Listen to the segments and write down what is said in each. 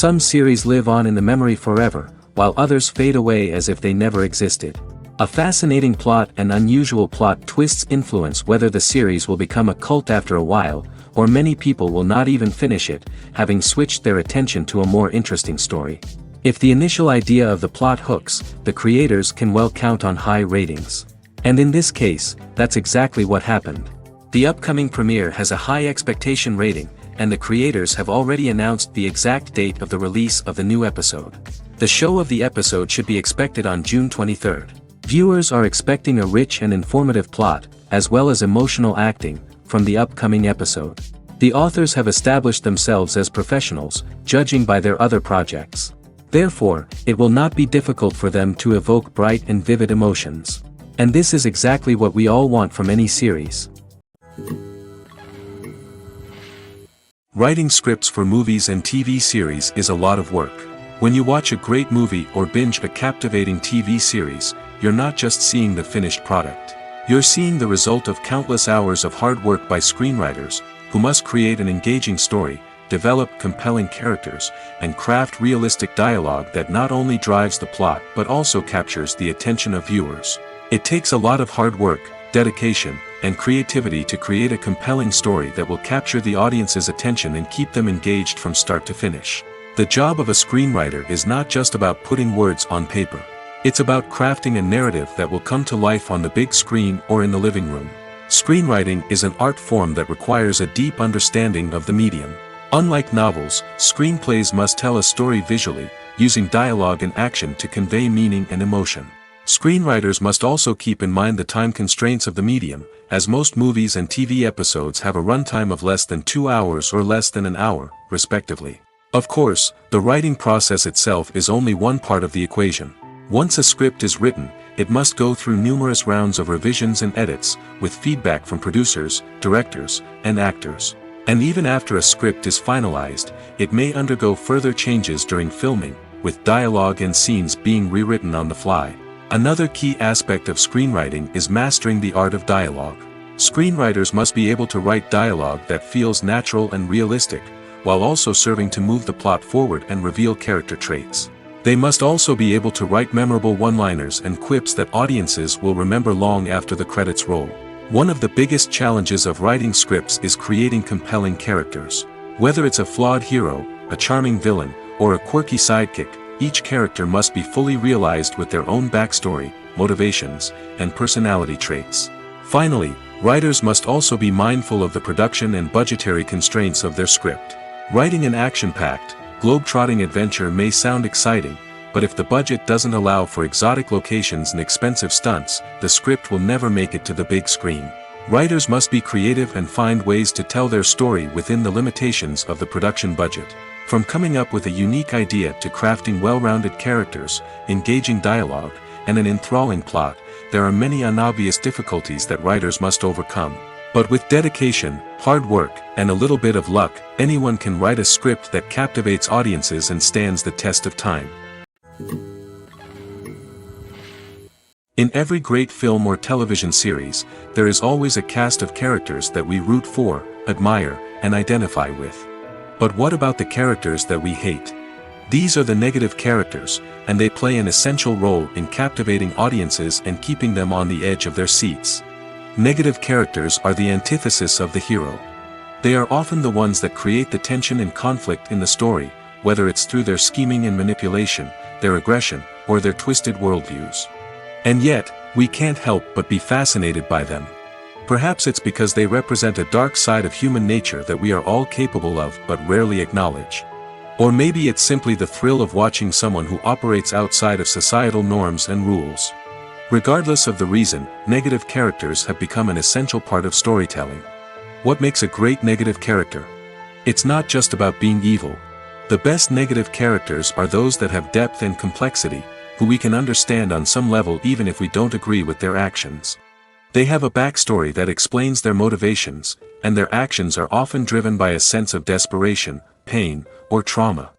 Some series live on in the memory forever, while others fade away as if they never existed. A fascinating plot and unusual plot twists influence whether the series will become a cult after a while, or many people will not even finish it, having switched their attention to a more interesting story. If the initial idea of the plot hooks, the creators can well count on high ratings. And in this case, that's exactly what happened. The upcoming premiere has a high expectation rating, and the creators have already announced the exact date of the release of the new episode. The show of the episode should be expected on June 23rd. Viewers are expecting a rich and informative plot, as well as emotional acting, from the upcoming episode. The authors have established themselves as professionals, judging by their other projects. Therefore, it will not be difficult for them to evoke bright and vivid emotions. And this is exactly what we all want from any series. Writing scripts for movies and TV series is a lot of work. When you watch a great movie or binge a captivating TV series, you're not just seeing the finished product. You're seeing the result of countless hours of hard work by screenwriters, who must create an engaging story, develop compelling characters, and craft realistic dialogue that not only drives the plot but also captures the attention of viewers. It takes a lot of hard work, dedication, and creativity to create a compelling story that will capture the audience's attention and keep them engaged from start to finish. The job of a screenwriter is not just about putting words on paper. It's about crafting a narrative that will come to life on the big screen or in the living room. Screenwriting is an art form that requires a deep understanding of the medium. Unlike novels, screenplays must tell a story visually, using dialogue and action to convey meaning and emotion. Screenwriters must also keep in mind the time constraints of the medium, as most movies and TV episodes have a runtime of less than 2 hours or less than an hour, respectively. Of course, the writing process itself is only one part of the equation. Once a script is written, it must go through numerous rounds of revisions and edits, with feedback from producers, directors, and actors. And even after a script is finalized, it may undergo further changes during filming, with dialogue and scenes being rewritten on the fly. Another key aspect of screenwriting is mastering the art of dialogue. Screenwriters must be able to write dialogue that feels natural and realistic, while also serving to move the plot forward and reveal character traits. They must also be able to write memorable one-liners and quips that audiences will remember long after the credits roll. One of the biggest challenges of writing scripts is creating compelling characters. Whether it's a flawed hero, a charming villain, or a quirky sidekick, each character must be fully realized with their own backstory, motivations, and personality traits. Finally, writers must also be mindful of the production and budgetary constraints of their script. Writing an action-packed, globe-trotting adventure may sound exciting, but if the budget doesn't allow for exotic locations and expensive stunts, the script will never make it to the big screen. Writers must be creative and find ways to tell their story within the limitations of the production budget. From coming up with a unique idea to crafting well-rounded characters, engaging dialogue, and an enthralling plot, there are many unobvious difficulties that writers must overcome. But with dedication, hard work, and a little bit of luck, anyone can write a script that captivates audiences and stands the test of time. In every great film or television series, there is always a cast of characters that we root for, admire, and identify with. But what about the characters that we hate? These are the negative characters, and they play an essential role in captivating audiences and keeping them on the edge of their seats. Negative characters are the antithesis of the hero. They are often the ones that create the tension and conflict in the story, whether it's through their scheming and manipulation, their aggression, or their twisted worldviews. And yet, we can't help but be fascinated by them. Perhaps it's because they represent a dark side of human nature that we are all capable of but rarely acknowledge. Or maybe it's simply the thrill of watching someone who operates outside of societal norms and rules. Regardless of the reason, negative characters have become an essential part of storytelling. What makes a great negative character? It's not just about being evil. The best negative characters are those that have depth and complexity, who we can understand on some level even if we don't agree with their actions. They have a backstory that explains their motivations, and their actions are often driven by a sense of desperation, pain, or trauma.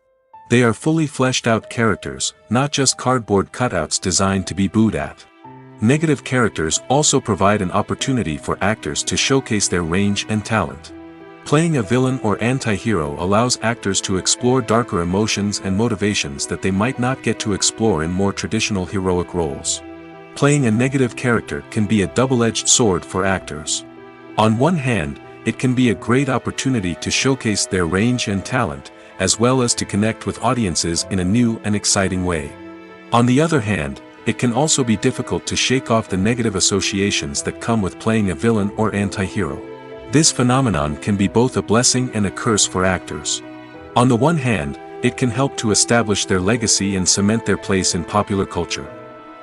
They are fully fleshed out characters, not just cardboard cutouts designed to be booed at. Negative characters also provide an opportunity for actors to showcase their range and talent. Playing a villain or anti-hero allows actors to explore darker emotions and motivations that they might not get to explore in more traditional heroic roles. Playing a negative character can be a double-edged sword for actors. On one hand, it can be a great opportunity to showcase their range and talent, as well as to connect with audiences in a new and exciting way. On the other hand, it can also be difficult to shake off the negative associations that come with playing a villain or anti-hero. This phenomenon can be both a blessing and a curse for actors. On the one hand, it can help to establish their legacy and cement their place in popular culture.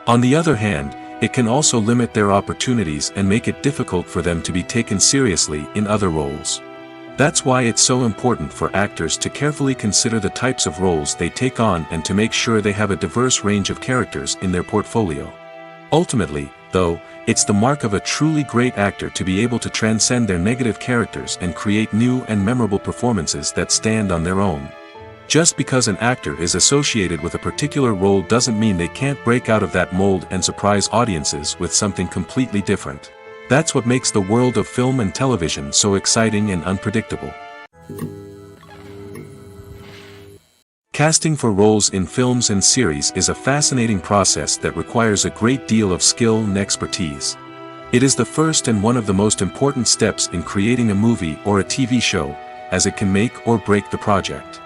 On the other hand, it can also limit their opportunities and make it difficult for them to be taken seriously in other roles. That's why it's so important for actors to carefully consider the types of roles they take on and to make sure they have a diverse range of characters in their portfolio. Ultimately, though, it's the mark of a truly great actor to be able to transcend their negative characters and create new and memorable performances that stand on their own. Just because an actor is associated with a particular role doesn't mean they can't break out of that mold and surprise audiences with something completely different. That's what makes the world of film and television so exciting and unpredictable. Casting for roles in films and series is a fascinating process that requires a great deal of skill and expertise. It is the first and one of the most important steps in creating a movie or a TV show, as it can make or break the project.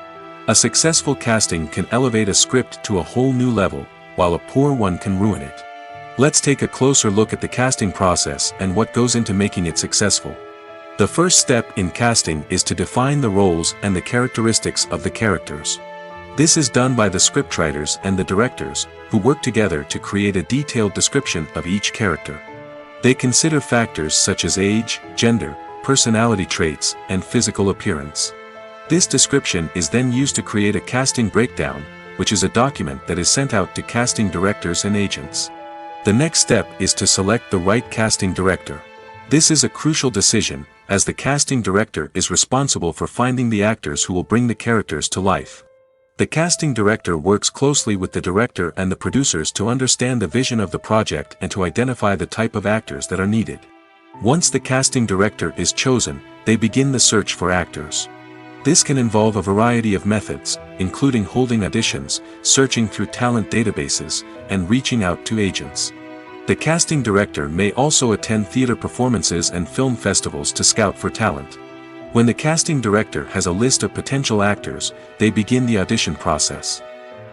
A successful casting can elevate a script to a whole new level, while a poor one can ruin it. Let's take a closer look at the casting process and what goes into making it successful. The first step in casting is to define the roles and the characteristics of the characters. This is done by the scriptwriters and the directors, who work together to create a detailed description of each character. They consider factors such as age, gender, personality traits, and physical appearance. This description is then used to create a casting breakdown, which is a document that is sent out to casting directors and agents. The next step is to select the right casting director. This is a crucial decision, as the casting director is responsible for finding the actors who will bring the characters to life. The casting director works closely with the director and the producers to understand the vision of the project and to identify the type of actors that are needed. Once the casting director is chosen, they begin the search for actors. This can involve a variety of methods, including holding auditions, searching through talent databases, and reaching out to agents. The casting director may also attend theater performances and film festivals to scout for talent. When the casting director has a list of potential actors, they begin the audition process.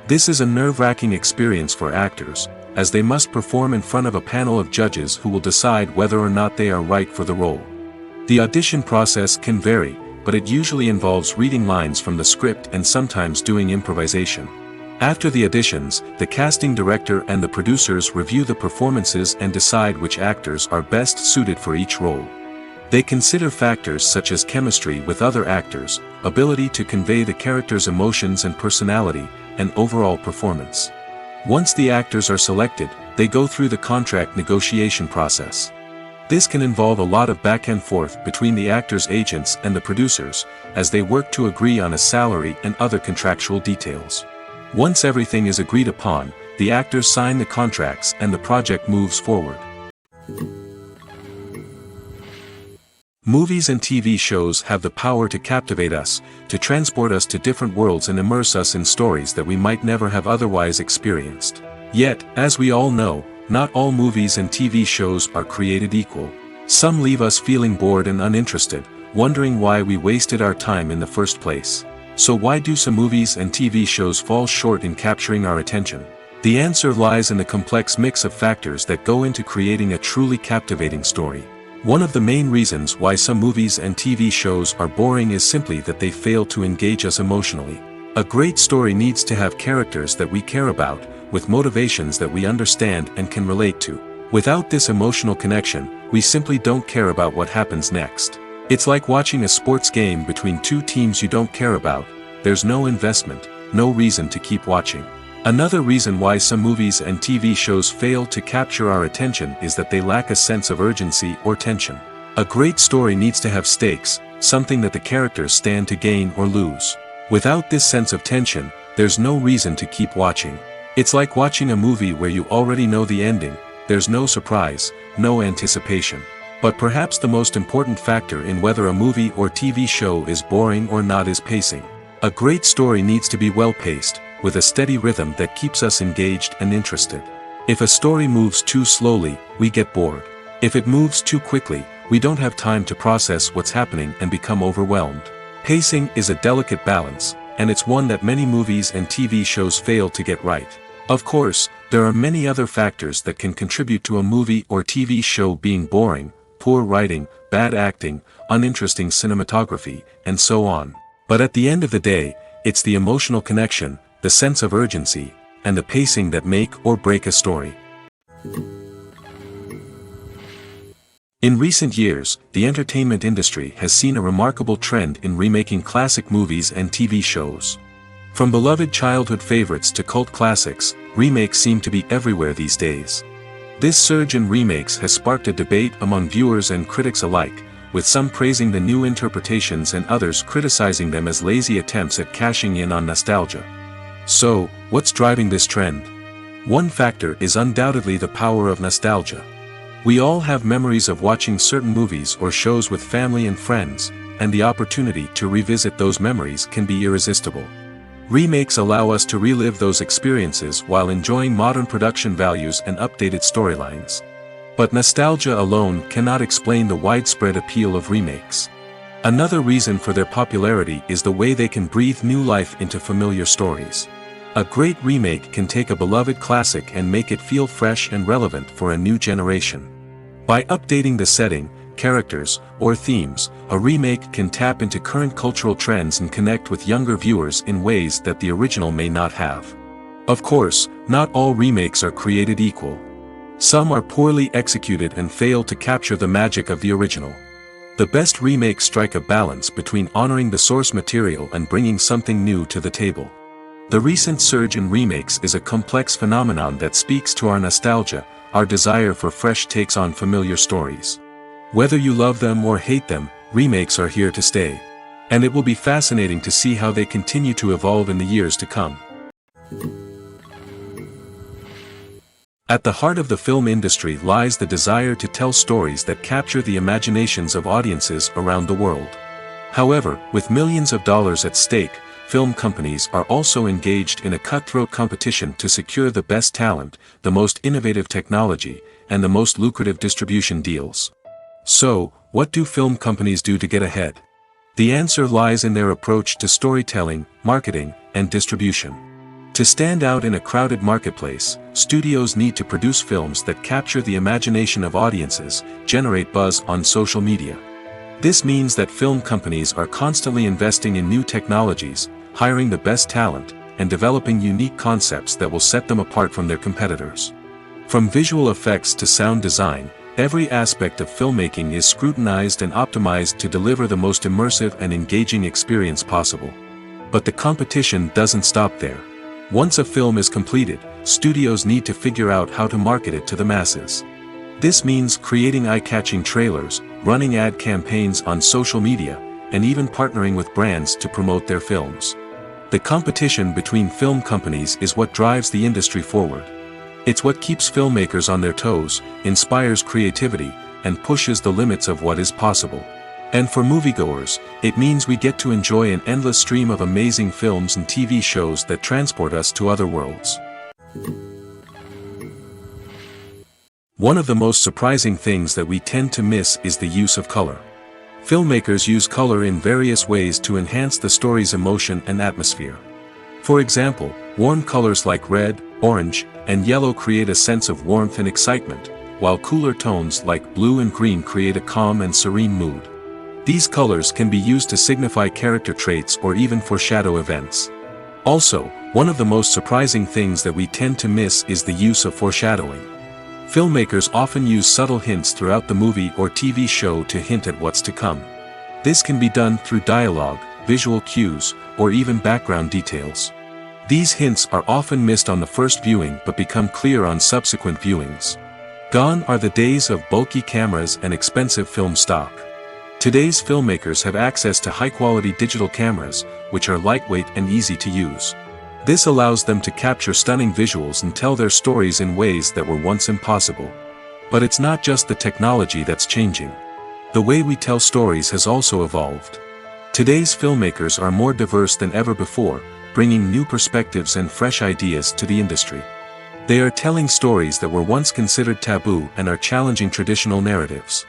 This is a nerve-wracking experience for actors, as they must perform in front of a panel of judges who will decide whether or not they are right for the role. The audition process can vary, but it usually involves reading lines from the script and sometimes doing improvisation. After the auditions, the casting director and the producers review the performances and decide which actors are best suited for each role. They consider factors such as chemistry with other actors, ability to convey the character's emotions and personality, and overall performance. Once the actors are selected, they go through the contract negotiation process. This can involve a lot of back and forth between the actors' agents and the producers, as they work to agree on a salary and other contractual details. Once everything is agreed upon, the actors sign the contracts and the project moves forward. Movies and TV shows have the power to captivate us, to transport us to different worlds and immerse us in stories that we might never have otherwise experienced. Yet, as we all know, not all movies and TV shows are created equal. Some leave us feeling bored and uninterested, wondering why we wasted our time in the first place. So why do some movies and TV shows fall short in capturing our attention? The answer lies in the complex mix of factors that go into creating a truly captivating story. One of the main reasons why some movies and TV shows are boring is simply that they fail to engage us emotionally. A great story needs to have characters that we care about, with motivations that we understand and can relate to. Without this emotional connection, we simply don't care about what happens next. It's like watching a sports game between two teams you don't care about. There's no investment, no reason to keep watching. Another reason why some movies and TV shows fail to capture our attention is that they lack a sense of urgency or tension. A great story needs to have stakes, something that the characters stand to gain or lose. Without this sense of tension, there's no reason to keep watching. It's like watching a movie where you already know the ending, there's no surprise, no anticipation. But perhaps the most important factor in whether a movie or TV show is boring or not is pacing. A great story needs to be well-paced, with a steady rhythm that keeps us engaged and interested. If a story moves too slowly, we get bored. If it moves too quickly, we don't have time to process what's happening and become overwhelmed. Pacing is a delicate balance, and it's one that many movies and TV shows fail to get right. Of course, there are many other factors that can contribute to a movie or TV show being boring: poor writing, bad acting, uninteresting cinematography, and so on. But at the end of the day, it's the emotional connection, the sense of urgency, and the pacing that make or break a story. In recent years, the entertainment industry has seen a remarkable trend in remaking classic movies and TV shows. From beloved childhood favorites to cult classics, remakes seem to be everywhere these days. This surge in remakes has sparked a debate among viewers and critics alike, with some praising the new interpretations and others criticizing them as lazy attempts at cashing in on nostalgia. So, what's driving this trend? One factor is undoubtedly the power of nostalgia. We all have memories of watching certain movies or shows with family and friends, and the opportunity to revisit those memories can be irresistible. Remakes allow us to relive those experiences while enjoying modern production values and updated storylines. But nostalgia alone cannot explain the widespread appeal of remakes. Another reason for their popularity is the way they can breathe new life into familiar stories. A great remake can take a beloved classic and make it feel fresh and relevant for a new generation. By updating the setting, characters, or themes, a remake can tap into current cultural trends and connect with younger viewers in ways that the original may not have. Of course, not all remakes are created equal. Some are poorly executed and fail to capture the magic of the original. The best remakes strike a balance between honoring the source material and bringing something new to the table. The recent surge in remakes is a complex phenomenon that speaks to our nostalgia, our desire for fresh takes on familiar stories. Whether you love them or hate them, remakes are here to stay. And it will be fascinating to see how they continue to evolve in the years to come. At the heart of the film industry lies the desire to tell stories that capture the imaginations of audiences around the world. However, with millions of dollars at stake, film companies are also engaged in a cutthroat competition to secure the best talent, the most innovative technology, and the most lucrative distribution deals. So, what do film companies do to get ahead? The answer lies in their approach to storytelling, marketing, and distribution. To stand out in a crowded marketplace, studios need to produce films that capture the imagination of audiences, generate buzz on social media. This means that film companies are constantly investing in new technologies, hiring the best talent, and developing unique concepts that will set them apart from their competitors. From visual effects to sound design, every aspect of filmmaking is scrutinized and optimized to deliver the most immersive and engaging experience possible. But the competition doesn't stop there. Once a film is completed, studios need to figure out how to market it to the masses. This means creating eye-catching trailers, running ad campaigns on social media, and even partnering with brands to promote their films. The competition between film companies is what drives the industry forward. It's what keeps filmmakers on their toes, inspires creativity, and pushes the limits of what is possible. And for moviegoers, it means we get to enjoy an endless stream of amazing films and TV shows that transport us to other worlds. One of the most surprising things that we tend to miss is the use of color. Filmmakers use color in various ways to enhance the story's emotion and atmosphere. For example, warm colors like red, orange, and yellow create a sense of warmth and excitement, while cooler tones like blue and green create a calm and serene mood. These colors can be used to signify character traits or even foreshadow events. Also, one of the most surprising things that we tend to miss is the use of foreshadowing. Filmmakers often use subtle hints throughout the movie or TV show to hint at what's to come. This can be done through dialogue, visual cues, or even background details. These hints are often missed on the first viewing but become clear on subsequent viewings. Gone are the days of bulky cameras and expensive film stock. Today's filmmakers have access to high-quality digital cameras, which are lightweight and easy to use. This allows them to capture stunning visuals and tell their stories in ways that were once impossible. But it's not just the technology that's changing. The way we tell stories has also evolved. Today's filmmakers are more diverse than ever before, bringing new perspectives and fresh ideas to the industry. They are telling stories that were once considered taboo and are challenging traditional narratives.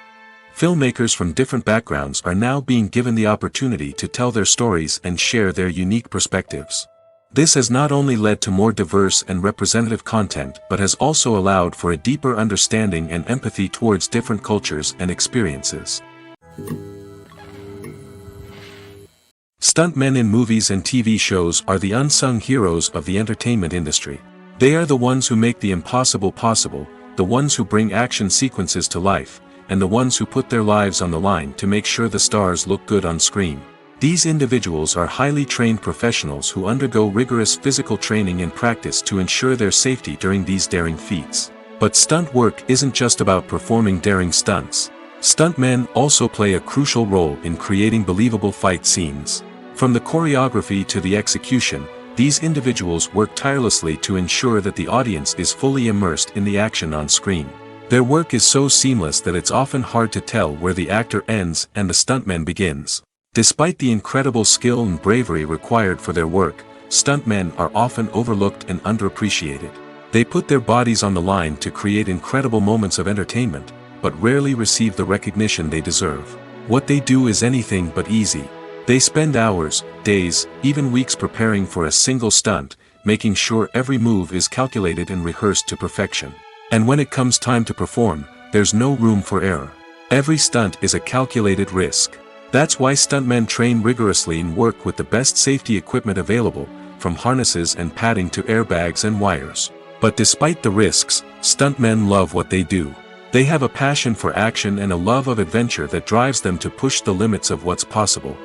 Filmmakers from different backgrounds are now being given the opportunity to tell their stories and share their unique perspectives. This has not only led to more diverse and representative content but has also allowed for a deeper understanding and empathy towards different cultures and experiences. Stuntmen in movies and TV shows are the unsung heroes of the entertainment industry. They are the ones who make the impossible possible, the ones who bring action sequences to life, and the ones who put their lives on the line to make sure the stars look good on screen. These individuals are highly trained professionals who undergo rigorous physical training and practice to ensure their safety during these daring feats. But stunt work isn't just about performing daring stunts. Stuntmen also play a crucial role in creating believable fight scenes. From the choreography to the execution, these individuals work tirelessly to ensure that the audience is fully immersed in the action on screen. Their work is so seamless that it's often hard to tell where the actor ends and the stuntman begins. Despite the incredible skill and bravery required for their work, stuntmen are often overlooked and underappreciated. They put their bodies on the line to create incredible moments of entertainment, but rarely receive the recognition they deserve. What they do is anything but easy. They spend hours, days, even weeks preparing for a single stunt, making sure every move is calculated and rehearsed to perfection. And when it comes time to perform, there's no room for error. Every stunt is a calculated risk. That's why stuntmen train rigorously and work with the best safety equipment available, from harnesses and padding to airbags and wires. But despite the risks, stuntmen love what they do. They have a passion for action and a love of adventure that drives them to push the limits of what's possible.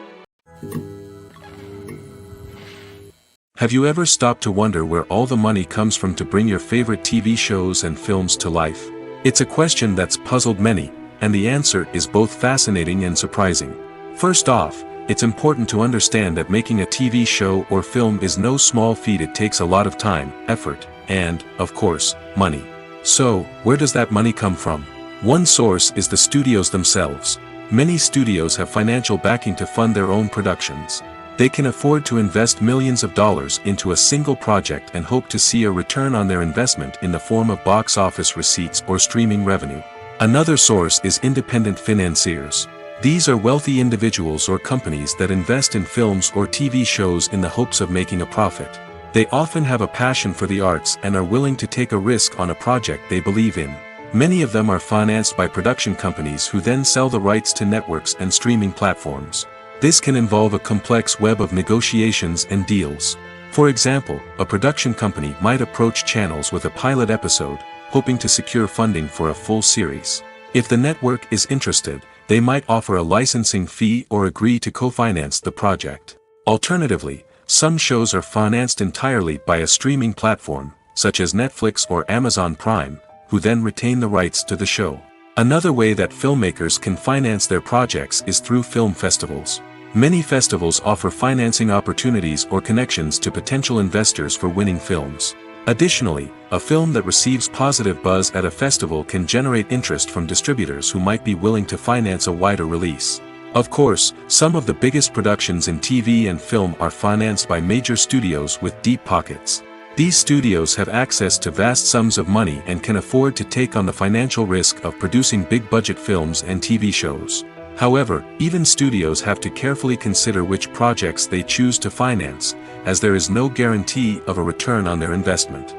Have you ever stopped to wonder where all the money comes from to bring your favorite TV shows and films to life? It's a question that's puzzled many, and the answer is both fascinating and surprising. First off, it's important to understand that making a TV show or film is no small feat. It takes a lot of time, effort, and, of course, money. So, where does that money come from? One source is the studios themselves. Many studios have financial backing to fund their own productions. They can afford to invest millions of dollars into a single project and hope to see a return on their investment in the form of box office receipts or streaming revenue. Another source is independent financiers. These are wealthy individuals or companies that invest in films or TV shows in the hopes of making a profit. They often have a passion for the arts and are willing to take a risk on a project they believe in. Many of them are financed by production companies who then sell the rights to networks and streaming platforms. This can involve a complex web of negotiations and deals. For example, a production company might approach channels with a pilot episode, hoping to secure funding for a full series. If the network is interested, they might offer a licensing fee or agree to co-finance the project. Alternatively, some shows are financed entirely by a streaming platform, such as Netflix or Amazon Prime, who then retain the rights to the show. Another way that filmmakers can finance their projects is through film festivals. Many festivals offer financing opportunities or connections to potential investors for winning films. Additionally, a film that receives positive buzz at a festival can generate interest from distributors who might be willing to finance a wider release. Of course, some of the biggest productions in TV and film are financed by major studios with deep pockets. These studios have access to vast sums of money and can afford to take on the financial risk of producing big-budget films and TV shows. However, even studios have to carefully consider which projects they choose to finance, as there is no guarantee of a return on their investment.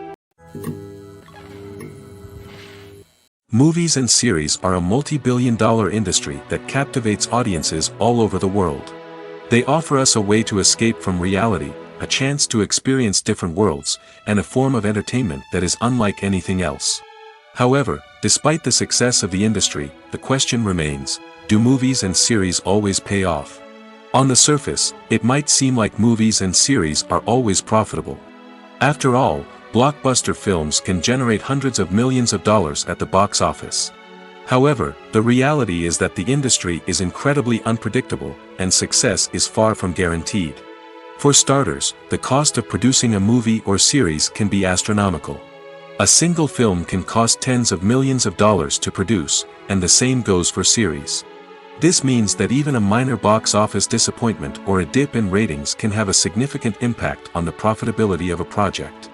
Movies and series are a multi-billion-dollar industry that captivates audiences all over the world. They offer us a way to escape from reality, a chance to experience different worlds, and a form of entertainment that is unlike anything else. However, despite the success of the industry, the question remains, do movies and series always pay off? On the surface, it might seem like movies and series are always profitable. After all, blockbuster films can generate hundreds of millions of dollars at the box office. However, the reality is that the industry is incredibly unpredictable, and success is far from guaranteed. For starters, the cost of producing a movie or series can be astronomical. A single film can cost tens of millions of dollars to produce, and the same goes for series. This means that even a minor box office disappointment or a dip in ratings can have a significant impact on the profitability of a project.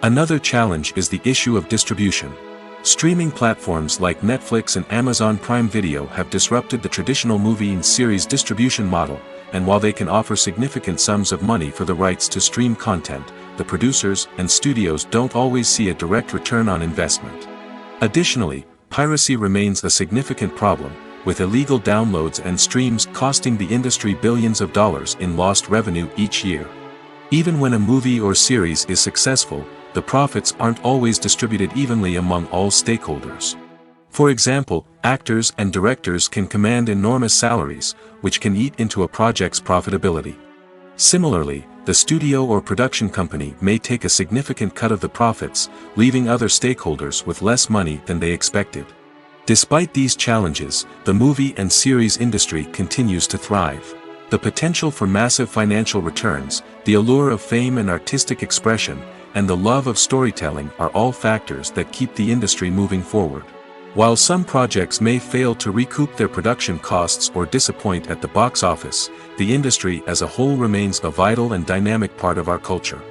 Another challenge is the issue of distribution. Streaming platforms like Netflix and Amazon Prime Video have disrupted the traditional movie and series distribution model, and while they can offer significant sums of money for the rights to stream content, the producers and studios don't always see a direct return on investment. Additionally, piracy remains a significant problem, with illegal downloads and streams costing the industry billions of dollars in lost revenue each year. Even when a movie or series is successful, the profits aren't always distributed evenly among all stakeholders. For example, actors and directors can command enormous salaries, which can eat into a project's profitability. Similarly, the studio or production company may take a significant cut of the profits, leaving other stakeholders with less money than they expected. Despite these challenges, the movie and series industry continues to thrive. The potential for massive financial returns, the allure of fame and artistic expression, and the love of storytelling are all factors that keep the industry moving forward. While some projects may fail to recoup their production costs or disappoint at the box office, the industry as a whole remains a vital and dynamic part of our culture.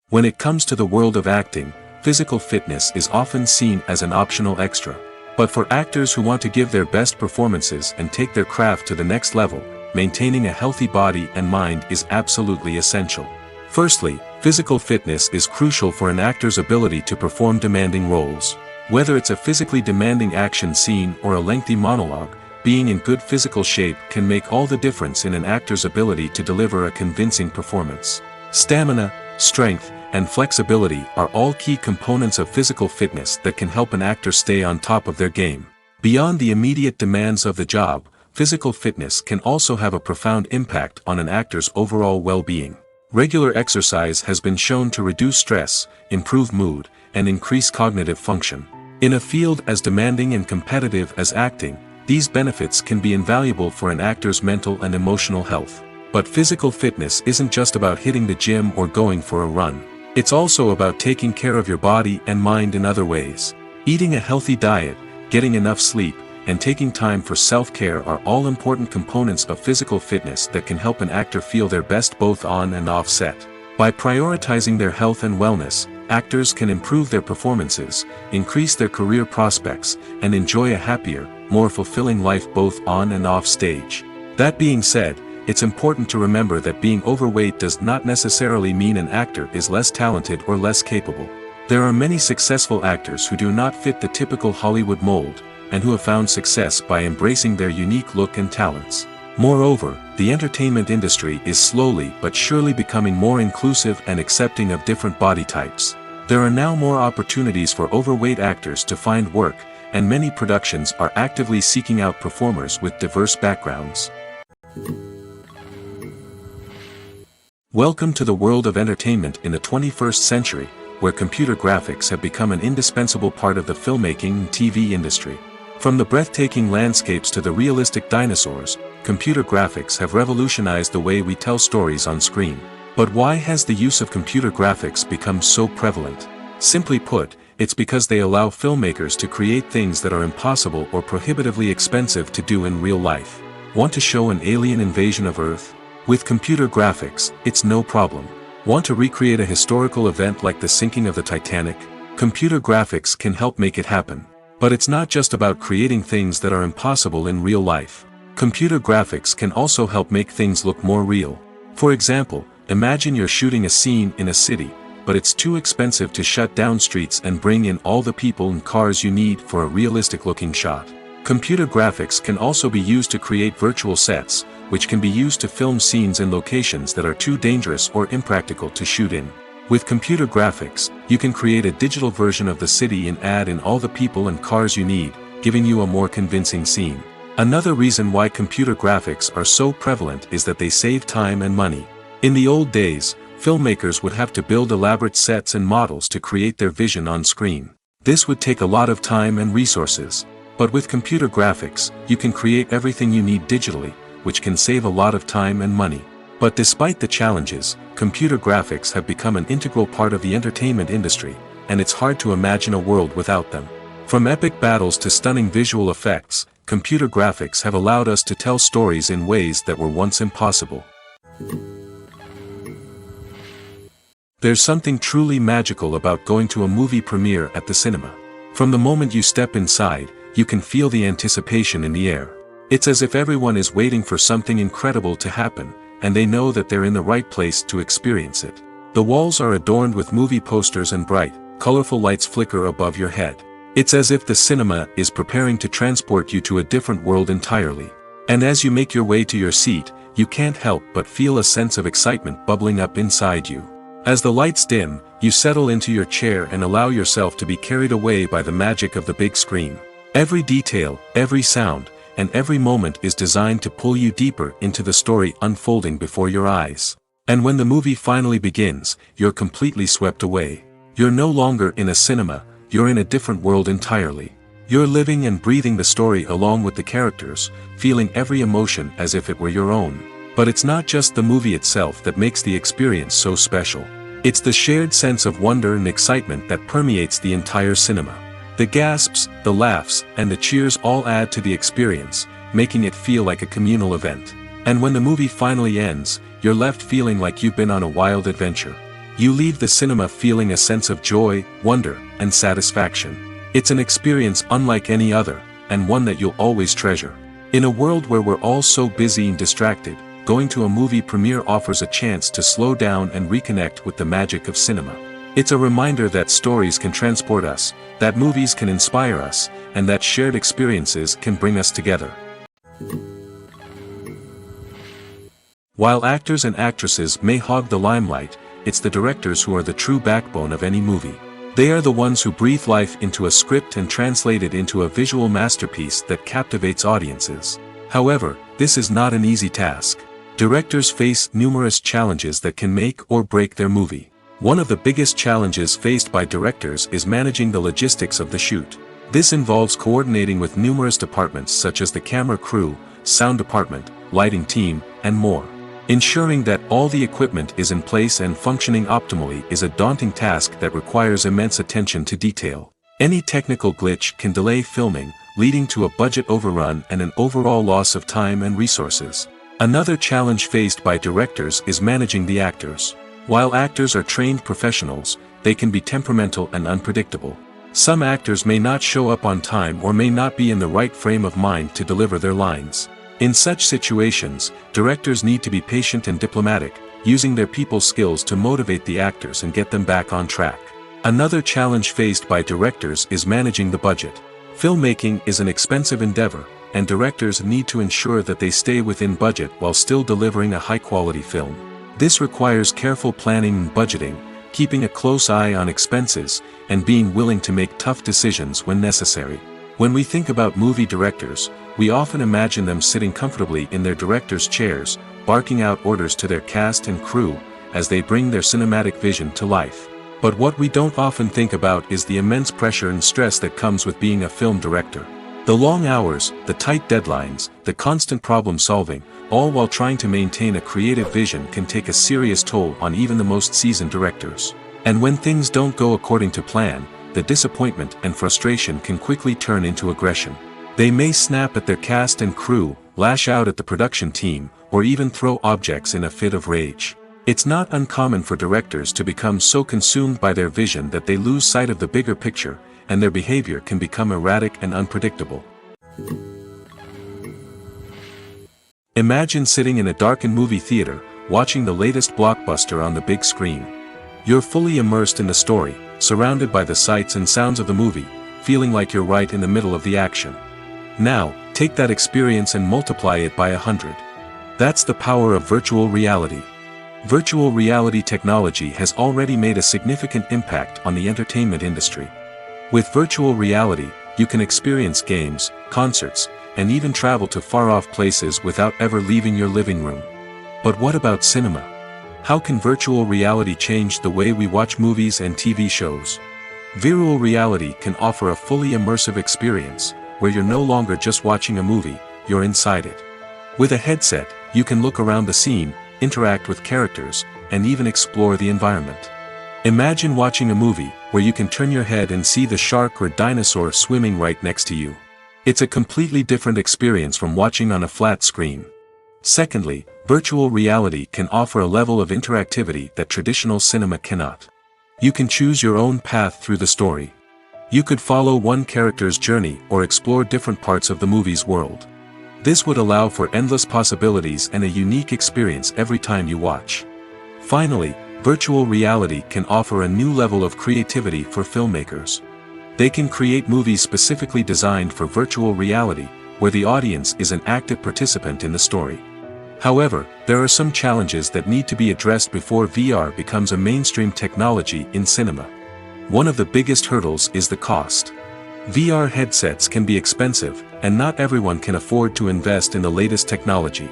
When it comes to the world of acting, physical fitness is often seen as an optional extra. But for actors who want to give their best performances and take their craft to the next level, maintaining a healthy body and mind is absolutely essential. Firstly, physical fitness is crucial for an actor's ability to perform demanding roles. Whether it's a physically demanding action scene or a lengthy monologue, being in good physical shape can make all the difference in an actor's ability to deliver a convincing performance. Stamina, strength, and flexibility are all key components of physical fitness that can help an actor stay on top of their game. Beyond the immediate demands of the job, physical fitness can also have a profound impact on an actor's overall well-being. Regular exercise has been shown to reduce stress, improve mood, and increase cognitive function. In a field as demanding and competitive as acting, these benefits can be invaluable for an actor's mental and emotional health. But physical fitness isn't just about hitting the gym or going for a run. It's also about taking care of your body and mind in other ways. Eating a healthy diet, getting enough sleep, and taking time for self-care are all important components of physical fitness that can help an actor feel their best both on and off set. By prioritizing their health and wellness, actors can improve their performances, increase their career prospects, and enjoy a happier, more fulfilling life both on and off stage. That being said, it's important to remember that being overweight does not necessarily mean an actor is less talented or less capable. There are many successful actors who do not fit the typical Hollywood mold, and who have found success by embracing their unique look and talents. Moreover, the entertainment industry is slowly but surely becoming more inclusive and accepting of different body types. There are now more opportunities for overweight actors to find work, and many productions are actively seeking out performers with diverse backgrounds. Welcome to the world of entertainment in the 21st century, where computer graphics have become an indispensable part of the filmmaking and TV industry. From the breathtaking landscapes to the realistic dinosaurs, computer graphics have revolutionized the way we tell stories on screen. But why has the use of computer graphics become so prevalent? Simply put, it's because they allow filmmakers to create things that are impossible or prohibitively expensive to do in real life. Want to show an alien invasion of Earth? With computer graphics, it's no problem. Want to recreate a historical event like the sinking of the Titanic? Computer graphics can help make it happen. But it's not just about creating things that are impossible in real life. Computer graphics can also help make things look more real. For example, imagine you're shooting a scene in a city, but it's too expensive to shut down streets and bring in all the people and cars you need for a realistic-looking shot. Computer graphics can also be used to create virtual sets, which can be used to film scenes in locations that are too dangerous or impractical to shoot in. With computer graphics, you can create a digital version of the city and add in all the people and cars you need, giving you a more convincing scene. Another reason why computer graphics are so prevalent is that they save time and money. In the old days, filmmakers would have to build elaborate sets and models to create their vision on screen. This would take a lot of time and resources. But with computer graphics, you can create everything you need digitally, which can save a lot of time and money. But despite the challenges, computer graphics have become an integral part of the entertainment industry, and it's hard to imagine a world without them. From epic battles to stunning visual effects, computer graphics have allowed us to tell stories in ways that were once impossible. There's something truly magical about going to a movie premiere at the cinema. From the moment you step inside, you can feel the anticipation in the air. It's as if everyone is waiting for something incredible to happen, and they know that they're in the right place to experience it. The walls are adorned with movie posters and bright, colorful lights flicker above your head. It's as if the cinema is preparing to transport you to a different world entirely. And as you make your way to your seat, you can't help but feel a sense of excitement bubbling up inside you. As the lights dim, you settle into your chair and allow yourself to be carried away by the magic of the big screen. Every detail, every sound, and every moment is designed to pull you deeper into the story unfolding before your eyes. And when the movie finally begins, you're completely swept away. You're no longer in a cinema, you're in a different world entirely. You're living and breathing the story along with the characters, feeling every emotion as if it were your own. But it's not just the movie itself that makes the experience so special. It's the shared sense of wonder and excitement that permeates the entire cinema. The gasps, the laughs, and the cheers all add to the experience, making it feel like a communal event. And when the movie finally ends, you're left feeling like you've been on a wild adventure. You leave the cinema feeling a sense of joy, wonder, and satisfaction. It's an experience unlike any other, and one that you'll always treasure. In a world where we're all so busy and distracted, going to a movie premiere offers a chance to slow down and reconnect with the magic of cinema. It's a reminder that stories can transport us, that movies can inspire us, and that shared experiences can bring us together. While actors and actresses may hog the limelight, it's the directors who are the true backbone of any movie. They are the ones who breathe life into a script and translate it into a visual masterpiece that captivates audiences. However, this is not an easy task. Directors face numerous challenges that can make or break their movie. One of the biggest challenges faced by directors is managing the logistics of the shoot. This involves coordinating with numerous departments such as the camera crew, sound department, lighting team, and more. Ensuring that all the equipment is in place and functioning optimally is a daunting task that requires immense attention to detail. Any technical glitch can delay filming, leading to a budget overrun and an overall loss of time and resources. Another challenge faced by directors is managing the actors. While actors are trained professionals, they can be temperamental and unpredictable. Some actors may not show up on time or may not be in the right frame of mind to deliver their lines. In such situations, directors need to be patient and diplomatic, using their people skills to motivate the actors and get them back on track. Another challenge faced by directors is managing the budget. Filmmaking is an expensive endeavor, and directors need to ensure that they stay within budget while still delivering a high-quality film. This requires careful planning and budgeting, keeping a close eye on expenses, and being willing to make tough decisions when necessary. When we think about movie directors, we often imagine them sitting comfortably in their director's chairs, barking out orders to their cast and crew, as they bring their cinematic vision to life. But what we don't often think about is the immense pressure and stress that comes with being a film director. The long hours, the tight deadlines, the constant problem solving, all while trying to maintain a creative vision can take a serious toll on even the most seasoned directors. And when things don't go according to plan, the disappointment and frustration can quickly turn into aggression. They may snap at their cast and crew, lash out at the production team, or even throw objects in a fit of rage. It's not uncommon for directors to become so consumed by their vision that they lose sight of the bigger picture, and their behavior can become erratic and unpredictable. Imagine sitting in a darkened movie theater, watching the latest blockbuster on the big screen. You're fully immersed in the story, surrounded by the sights and sounds of the movie, feeling like you're right in the middle of the action. Now, take that experience and multiply it by 100. That's the power of virtual reality. Virtual reality technology has already made a significant impact on the entertainment industry. With virtual reality, you can experience games, concerts, and even travel to far-off places without ever leaving your living room. But what about cinema? How can virtual reality change the way we watch movies and TV shows? Virtual reality can offer a fully immersive experience, where you're no longer just watching a movie, you're inside it. With a headset, you can look around the scene, interact with characters, and even explore the environment. Imagine watching a movie where you can turn your head and see the shark or dinosaur swimming right next to you. It's a completely different experience from watching on a flat screen. Secondly, virtual reality can offer a level of interactivity that traditional cinema cannot. You can choose your own path through the story. You could follow one character's journey or explore different parts of the movie's world. This would allow for endless possibilities and a unique experience every time you watch. Finally, virtual reality can offer a new level of creativity for filmmakers. They can create movies specifically designed for virtual reality, where the audience is an active participant in the story. However, there are some challenges that need to be addressed before VR becomes a mainstream technology in cinema. One of the biggest hurdles is the cost. VR headsets can be expensive, and not everyone can afford to invest in the latest technology.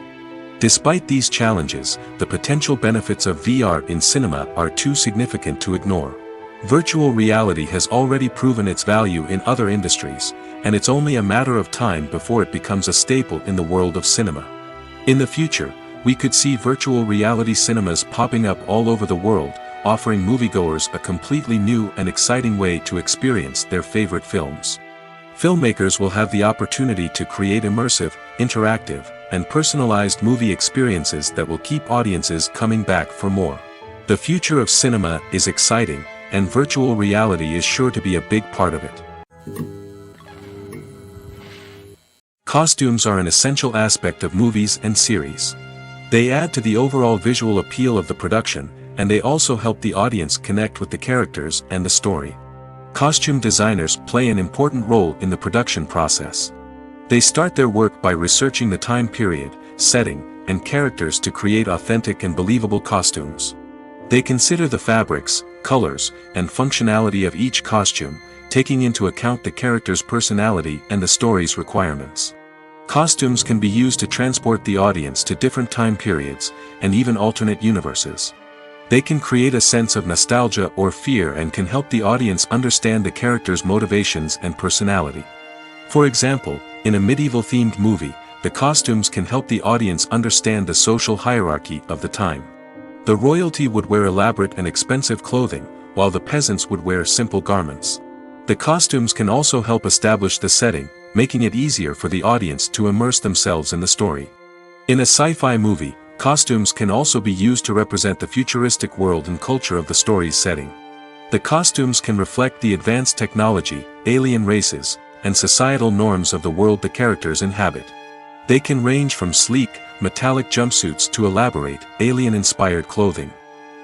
Despite these challenges, the potential benefits of VR in cinema are too significant to ignore. Virtual reality has already proven its value in other industries, and it's only a matter of time before it becomes a staple in the world of cinema. In the future, we could see virtual reality cinemas popping up all over the world, offering moviegoers a completely new and exciting way to experience their favorite films. Filmmakers will have the opportunity to create immersive, interactive, and personalized movie experiences that will keep audiences coming back for more. The future of cinema is exciting, and virtual reality is sure to be a big part of it. Costumes are an essential aspect of movies and series. They add to the overall visual appeal of the production, and they also help the audience connect with the characters and the story. Costume designers play an important role in the production process. They start their work by researching the time period, setting, and characters to create authentic and believable costumes. They consider the fabrics, colors, and functionality of each costume, taking into account the character's personality and the story's requirements. Costumes can be used to transport the audience to different time periods, and even alternate universes. They can create a sense of nostalgia or fear and can help the audience understand the character's motivations and personality. For example, in a medieval-themed movie, the costumes can help the audience understand the social hierarchy of the time. The royalty would wear elaborate and expensive clothing, while the peasants would wear simple garments. The costumes can also help establish the setting, making it easier for the audience to immerse themselves in the story. In a sci-fi movie, costumes can also be used to represent the futuristic world and culture of the story's setting. The costumes can reflect the advanced technology, alien races, and societal norms of the world the characters inhabit. They can range from sleek, metallic jumpsuits to elaborate, alien-inspired clothing.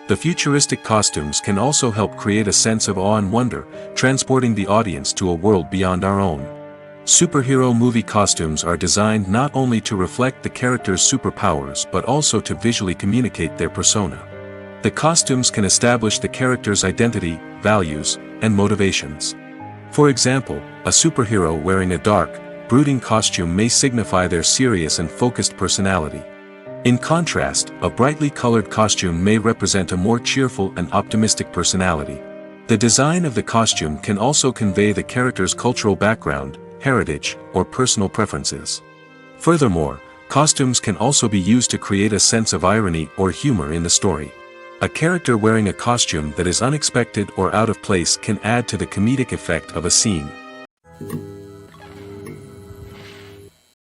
The futuristic costumes can also help create a sense of awe and wonder, transporting the audience to a world beyond our own. Superhero movie costumes are designed not only to reflect the character's superpowers but also to visually communicate their persona. The costumes can establish the character's identity, values, and motivations. For example, a superhero wearing a dark, brooding costume may signify their serious and focused personality. In contrast, a brightly colored costume may represent a more cheerful and optimistic personality. The design of the costume can also convey the character's cultural background, heritage, or personal preferences. Furthermore, costumes can also be used to create a sense of irony or humor in the story. A character wearing a costume that is unexpected or out of place can add to the comedic effect of a scene.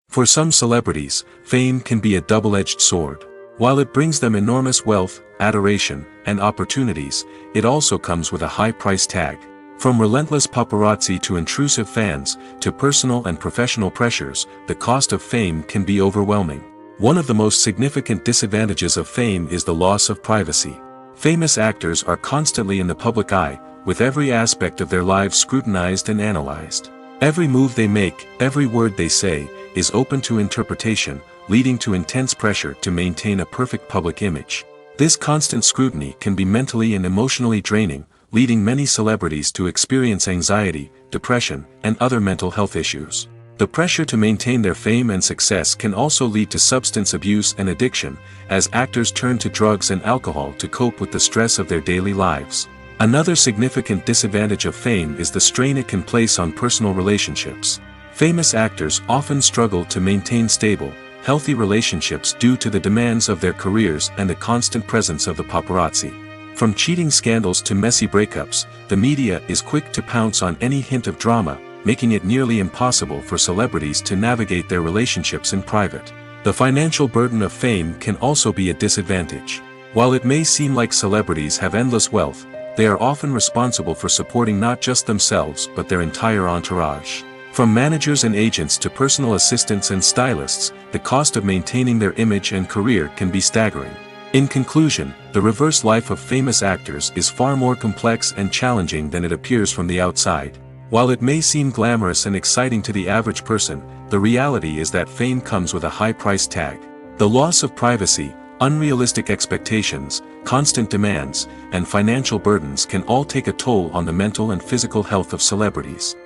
For some celebrities, fame can be a double-edged sword. While it brings them enormous wealth, adoration, and opportunities, it also comes with a high price tag. From relentless paparazzi to intrusive fans, to personal and professional pressures, the cost of fame can be overwhelming. One of the most significant disadvantages of fame is the loss of privacy. Famous actors are constantly in the public eye, with every aspect of their lives scrutinized and analyzed. Every move they make, every word they say, is open to interpretation, leading to intense pressure to maintain a perfect public image. This constant scrutiny can be mentally and emotionally draining, leading many celebrities to experience anxiety, depression, and other mental health issues. The pressure to maintain their fame and success can also lead to substance abuse and addiction, as actors turn to drugs and alcohol to cope with the stress of their daily lives. Another significant disadvantage of fame is the strain it can place on personal relationships. Famous actors often struggle to maintain stable, healthy relationships due to the demands of their careers and the constant presence of the paparazzi. From cheating scandals to messy breakups, the media is quick to pounce on any hint of drama, making it nearly impossible for celebrities to navigate their relationships in private. The financial burden of fame can also be a disadvantage. While it may seem like celebrities have endless wealth, they are often responsible for supporting not just themselves but their entire entourage. From managers and agents to personal assistants and stylists, the cost of maintaining their image and career can be staggering. In conclusion, the reverse life of famous actors is far more complex and challenging than it appears from the outside. While it may seem glamorous and exciting to the average person, the reality is that fame comes with a high price tag. The loss of privacy, unrealistic expectations, constant demands, and financial burdens can all take a toll on the mental and physical health of celebrities.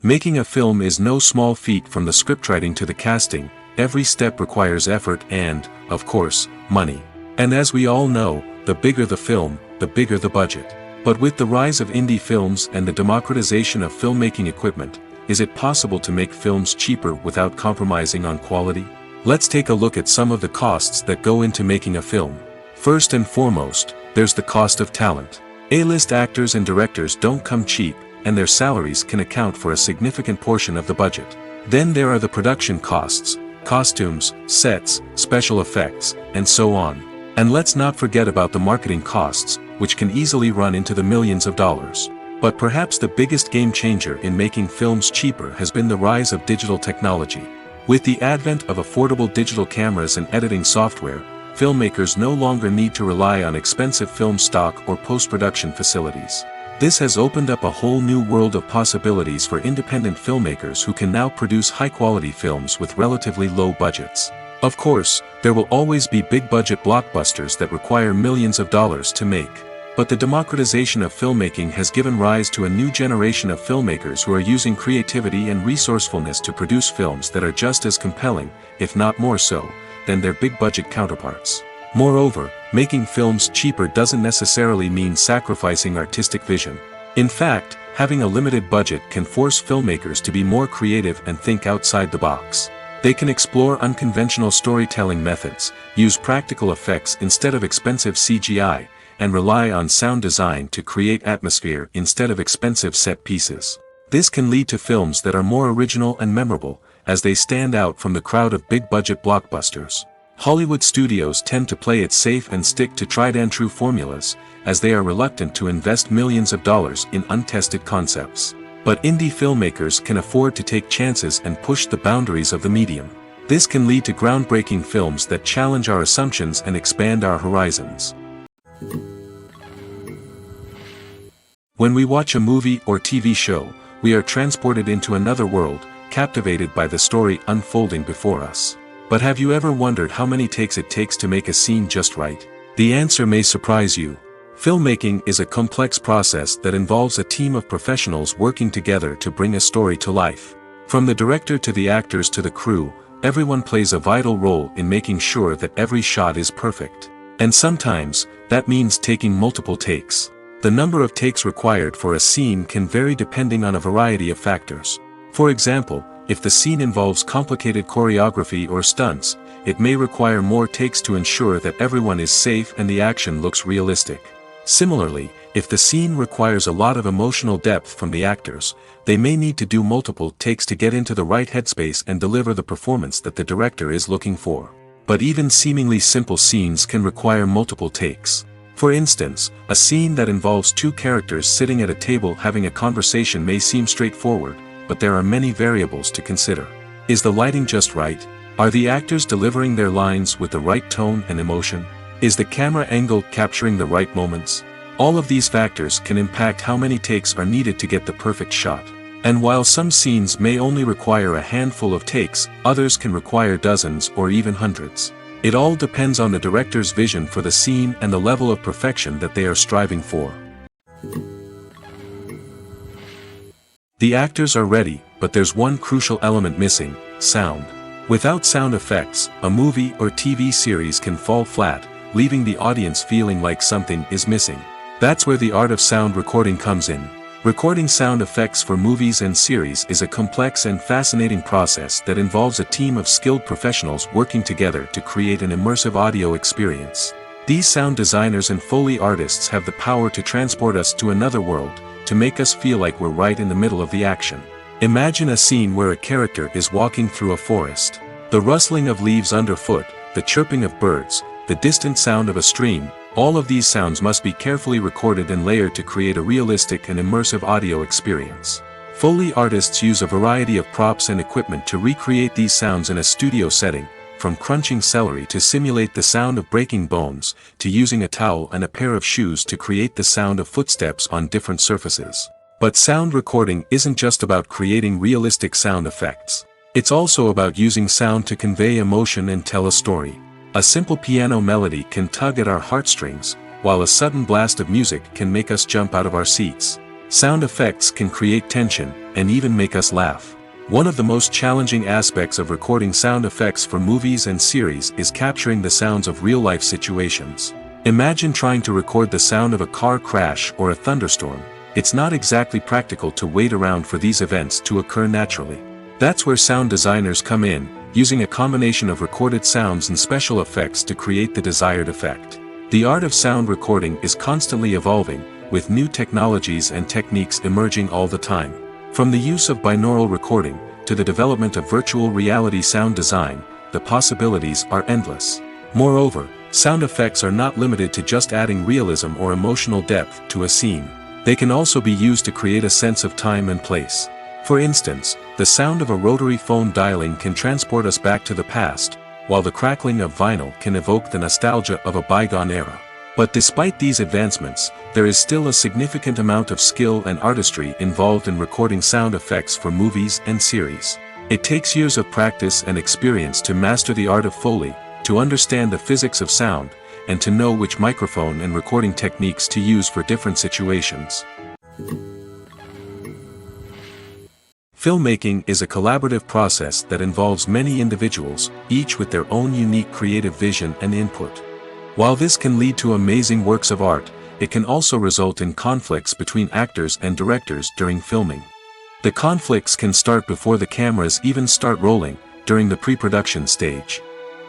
Making a film is no small feat. From the scriptwriting to the casting, every step requires effort and, of course, money. And as we all know, the bigger the film, the bigger the budget. But with the rise of indie films and the democratization of filmmaking equipment, is it possible to make films cheaper without compromising on quality? Let's take a look at some of the costs that go into making a film. First and foremost, there's the cost of talent. A-list actors and directors don't come cheap, and their salaries can account for a significant portion of the budget. Then there are the production costs, costumes, sets, special effects, and so on. And let's not forget about the marketing costs, which can easily run into the millions of dollars. But perhaps the biggest game changer in making films cheaper has been the rise of digital technology. With the advent of affordable digital cameras and editing software, filmmakers no longer need to rely on expensive film stock or post-production facilities. This has opened up a whole new world of possibilities for independent filmmakers who can now produce high-quality films with relatively low budgets. Of course, there will always be big-budget blockbusters that require millions of dollars to make. But the democratization of filmmaking has given rise to a new generation of filmmakers who are using creativity and resourcefulness to produce films that are just as compelling, if not more so, than their big-budget counterparts. Moreover, making films cheaper doesn't necessarily mean sacrificing artistic vision. In fact, having a limited budget can force filmmakers to be more creative and think outside the box. They can explore unconventional storytelling methods, use practical effects instead of expensive CGI, and rely on sound design to create atmosphere instead of expensive set pieces. This can lead to films that are more original and memorable, as they stand out from the crowd of big-budget blockbusters. Hollywood studios tend to play it safe and stick to tried-and-true formulas, as they are reluctant to invest millions of dollars in untested concepts. But indie filmmakers can afford to take chances and push the boundaries of the medium. This can lead to groundbreaking films that challenge our assumptions and expand our horizons. When we watch a movie or TV show, we are transported into another world, captivated by the story unfolding before us. But have you ever wondered how many takes it takes to make a scene just right? The answer may surprise you. Filmmaking is a complex process that involves a team of professionals working together to bring a story to life. From the director to the actors to the crew, everyone plays a vital role in making sure that every shot is perfect. And sometimes, that means taking multiple takes. The number of takes required for a scene can vary depending on a variety of factors. For example, if the scene involves complicated choreography or stunts, it may require more takes to ensure that everyone is safe and the action looks realistic. Similarly, if the scene requires a lot of emotional depth from the actors, they may need to do multiple takes to get into the right headspace and deliver the performance that the director is looking for. But even seemingly simple scenes can require multiple takes. For instance, a scene that involves two characters sitting at a table having a conversation may seem straightforward, but there are many variables to consider. Is the lighting just right? Are the actors delivering their lines with the right tone and emotion? Is the camera angle capturing the right moments? All of these factors can impact how many takes are needed to get the perfect shot. And while some scenes may only require a handful of takes, others can require dozens or even hundreds. It all depends on the director's vision for the scene and the level of perfection that they are striving for. The actors are ready, but there's one crucial element missing: sound. Without sound effects, a movie or TV series can fall flat, leaving the audience feeling like something is missing. That's where the art of sound recording comes in. Recording sound effects for movies and series is a complex and fascinating process that involves a team of skilled professionals working together to create an immersive audio experience. These sound designers and Foley artists have the power to transport us to another world, to make us feel like we're right in the middle of the action. Imagine a scene where a character is walking through a forest. The rustling of leaves underfoot, the chirping of birds, the distant sound of a stream, all of these sounds must be carefully recorded and layered to create a realistic and immersive audio experience. Foley artists use a variety of props and equipment to recreate these sounds in a studio setting, from crunching celery to simulate the sound of breaking bones, to using a towel and a pair of shoes to create the sound of footsteps on different surfaces. But sound recording isn't just about creating realistic sound effects. It's also about using sound to convey emotion and tell a story. A simple piano melody can tug at our heartstrings, while a sudden blast of music can make us jump out of our seats. Sound effects can create tension, and even make us laugh. One of the most challenging aspects of recording sound effects for movies and series is capturing the sounds of real-life situations. Imagine trying to record the sound of a car crash or a thunderstorm. It's not exactly practical to wait around for these events to occur naturally. That's where sound designers come in, using a combination of recorded sounds and special effects to create the desired effect. The art of sound recording is constantly evolving, with new technologies and techniques emerging all the time. From the use of binaural recording, to the development of virtual reality sound design, the possibilities are endless. Moreover, sound effects are not limited to just adding realism or emotional depth to a scene. They can also be used to create a sense of time and place. For instance, the sound of a rotary phone dialing can transport us back to the past, while the crackling of vinyl can evoke the nostalgia of a bygone era. But despite these advancements, there is still a significant amount of skill and artistry involved in recording sound effects for movies and series. It takes years of practice and experience to master the art of Foley, to understand the physics of sound, and to know which microphone and recording techniques to use for different situations. Filmmaking is a collaborative process that involves many individuals, each with their own unique creative vision and input. While this can lead to amazing works of art, it can also result in conflicts between actors and directors during filming. The conflicts can start before the cameras even start rolling, during the pre-production stage.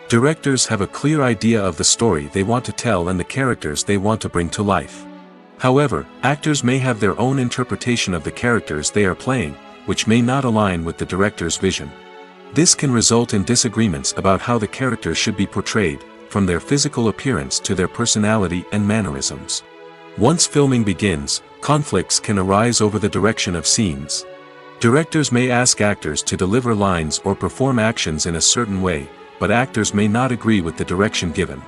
Directors have a clear idea of the story they want to tell and the characters they want to bring to life. However, actors may have their own interpretation of the characters they are playing, which may not align with the director's vision. This can result in disagreements about how the characters should be portrayed, from their physical appearance to their personality and mannerisms. Once filming begins, conflicts can arise over the direction of scenes. Directors may ask actors to deliver lines or perform actions in a certain way, but actors may not agree with the direction given.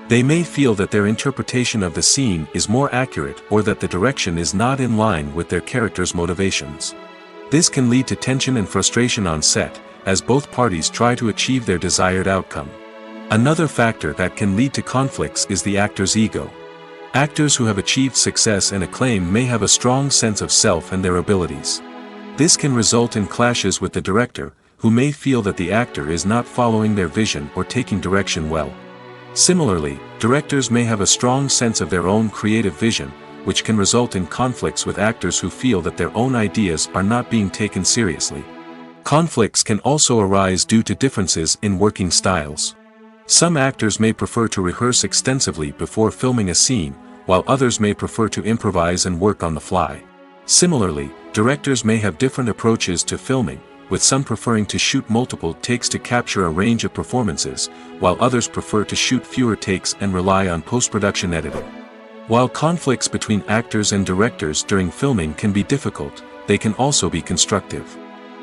They may feel that their interpretation of the scene is more accurate or that the direction is not in line with their character's motivations. This can lead to tension and frustration on set, as both parties try to achieve their desired outcome. Another factor that can lead to conflicts is the actor's ego. Actors who have achieved success and acclaim may have a strong sense of self and their abilities. This can result in clashes with the director, who may feel that the actor is not following their vision or taking direction well. Similarly, directors may have a strong sense of their own creative vision, which can result in conflicts with actors who feel that their own ideas are not being taken seriously. Conflicts can also arise due to differences in working styles. Some actors may prefer to rehearse extensively before filming a scene, while others may prefer to improvise and work on the fly. Similarly, directors may have different approaches to filming, with some preferring to shoot multiple takes to capture a range of performances, while others prefer to shoot fewer takes and rely on post-production editing. While conflicts between actors and directors during filming can be difficult, they can also be constructive.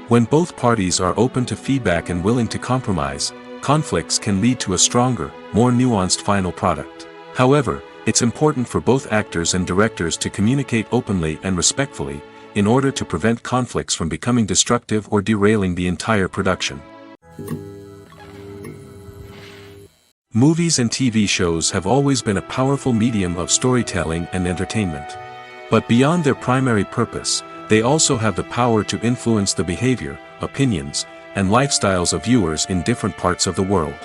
When both parties are open to feedback and willing to compromise, conflicts can lead to a stronger, more nuanced final product. However, it's important for both actors and directors to communicate openly and respectfully, in order to prevent conflicts from becoming destructive or derailing the entire production. Movies and TV shows have always been a powerful medium of storytelling and entertainment. But beyond their primary purpose, they also have the power to influence the behavior, opinions, and lifestyles of viewers in different parts of the world.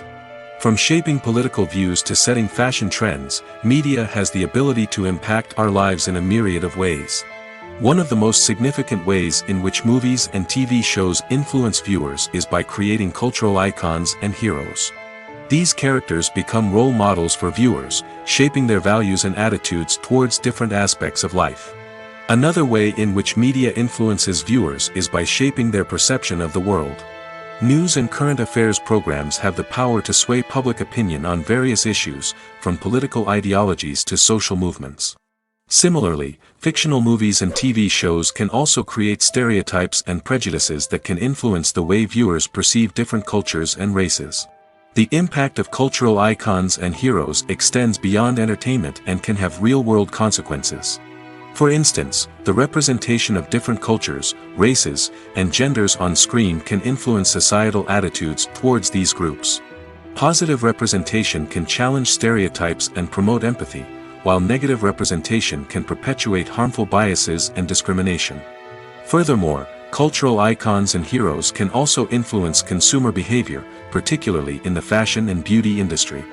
From shaping political views to setting fashion trends, media has the ability to impact our lives in a myriad of ways. One of the most significant ways in which movies and TV shows influence viewers is by creating cultural icons and heroes. These characters become role models for viewers, shaping their values and attitudes towards different aspects of life. Another way in which media influences viewers is by shaping their perception of the world. News and current affairs programs have the power to sway public opinion on various issues, from political ideologies to social movements. Similarly, fictional movies and TV shows can also create stereotypes and prejudices that can influence the way viewers perceive different cultures and races. The impact of cultural icons and heroes extends beyond entertainment and can have real-world consequences. For instance, the representation of different cultures, races, and genders on screen can influence societal attitudes towards these groups. Positive representation can challenge stereotypes and promote empathy, while negative representation can perpetuate harmful biases and discrimination. Furthermore, cultural icons and heroes can also influence consumer behavior, particularly in the fashion and beauty industry.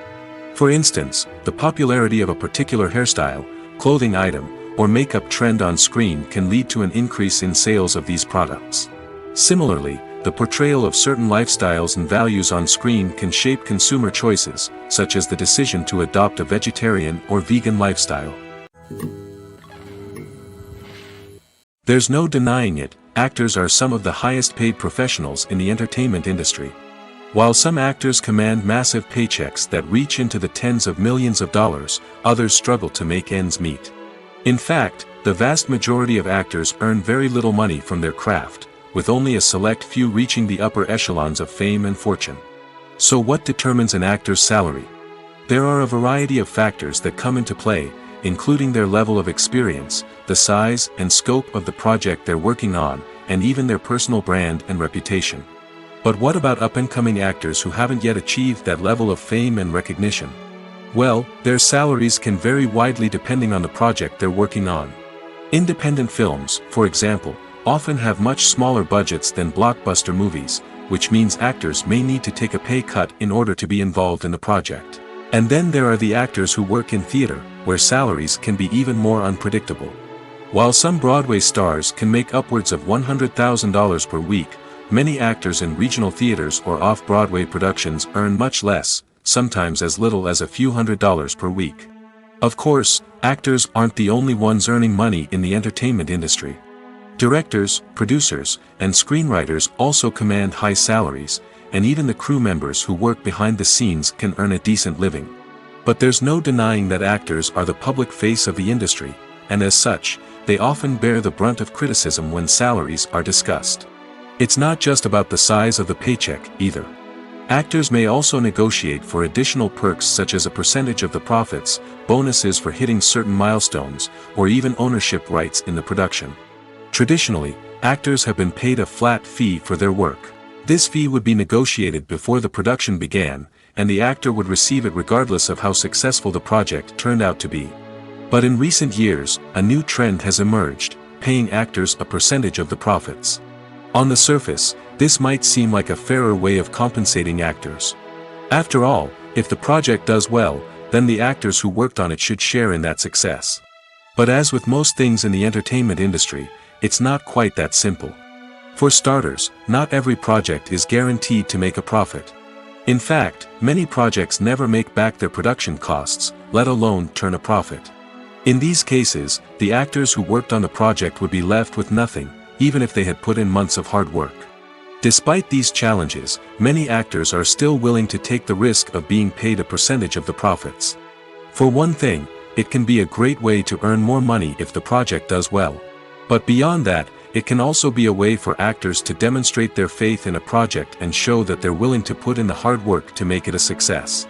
For instance, the popularity of a particular hairstyle, clothing item, or makeup trend on screen can lead to an increase in sales of these products. Similarly, the portrayal of certain lifestyles and values on screen can shape consumer choices, such as the decision to adopt a vegetarian or vegan lifestyle. There's no denying it, actors are some of the highest paid professionals in the entertainment industry. While some actors command massive paychecks that reach into the tens of millions of dollars, others struggle to make ends meet. In fact, the vast majority of actors earn very little money from their craft, with only a select few reaching the upper echelons of fame and fortune. So what determines an actor's salary? There are a variety of factors that come into play, including their level of experience, the size and scope of the project they're working on, and even their personal brand and reputation. But what about up-and-coming actors who haven't yet achieved that level of fame and recognition? Well, their salaries can vary widely depending on the project they're working on. Independent films, for example, often have much smaller budgets than blockbuster movies, which means actors may need to take a pay cut in order to be involved in the project. And then there are the actors who work in theater, where salaries can be even more unpredictable. While some Broadway stars can make upwards of $100,000 per week, many actors in regional theaters or off-Broadway productions earn much less, sometimes as little as a few $100s per week. Of course, actors aren't the only ones earning money in the entertainment industry. Directors, producers, and screenwriters also command high salaries, and even the crew members who work behind the scenes can earn a decent living. But there's no denying that actors are the public face of the industry, and as such, they often bear the brunt of criticism when salaries are discussed. It's not just about the size of the paycheck, either. Actors may also negotiate for additional perks such as a percentage of the profits, bonuses for hitting certain milestones, or even ownership rights in the production. Traditionally, actors have been paid a flat fee for their work. This fee would be negotiated before the production began, and the actor would receive it regardless of how successful the project turned out to be. But in recent years, a new trend has emerged, paying actors a percentage of the profits. On the surface, this might seem like a fairer way of compensating actors. After all, if the project does well, then the actors who worked on it should share in that success. But as with most things in the entertainment industry, it's not quite that simple. For starters, not every project is guaranteed to make a profit. In fact, many projects never make back their production costs, let alone turn a profit. In these cases, the actors who worked on the project would be left with nothing, even if they had put in months of hard work. Despite these challenges, many actors are still willing to take the risk of being paid a percentage of the profits. For one thing, it can be a great way to earn more money if the project does well. But beyond that, it can also be a way for actors to demonstrate their faith in a project and show that they're willing to put in the hard work to make it a success.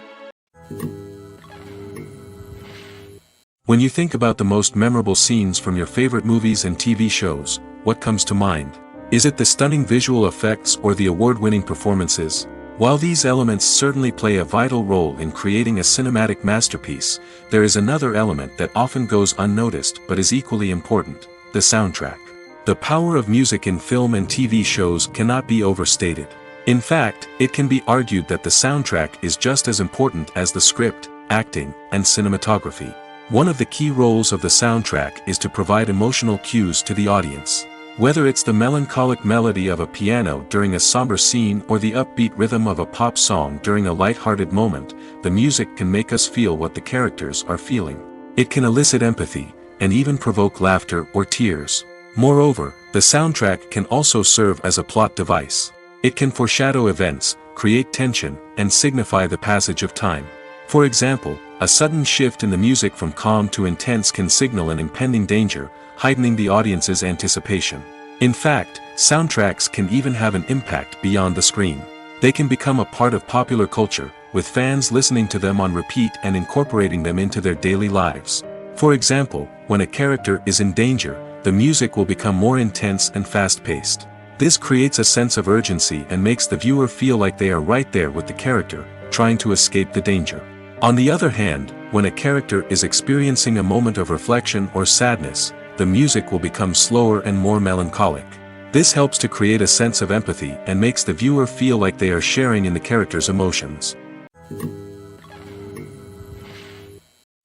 When you think about the most memorable scenes from your favorite movies and TV shows, what comes to mind? Is it the stunning visual effects or the award-winning performances? While these elements certainly play a vital role in creating a cinematic masterpiece, there is another element that often goes unnoticed but is equally important: the soundtrack. The power of music in film and TV shows cannot be overstated. In fact, it can be argued that the soundtrack is just as important as the script, acting, and cinematography. One of the key roles of the soundtrack is to provide emotional cues to the audience. Whether it's the melancholic melody of a piano during a somber scene or the upbeat rhythm of a pop song during a light-hearted moment, the music can make us feel what the characters are feeling. It can elicit empathy, and even provoke laughter or tears. Moreover, the soundtrack can also serve as a plot device. It can foreshadow events, create tension, and signify the passage of time. For example, a sudden shift in the music from calm to intense can signal an impending danger, heightening the audience's anticipation. In fact, soundtracks can even have an impact beyond the screen. They can become a part of popular culture, with fans listening to them on repeat and incorporating them into their daily lives. For example, when a character is in danger, the music will become more intense and fast-paced. This creates a sense of urgency and makes the viewer feel like they are right there with the character, trying to escape the danger. On the other hand, when a character is experiencing a moment of reflection or sadness, the music will become slower and more melancholic. This helps to create a sense of empathy and makes the viewer feel like they are sharing in the character's emotions.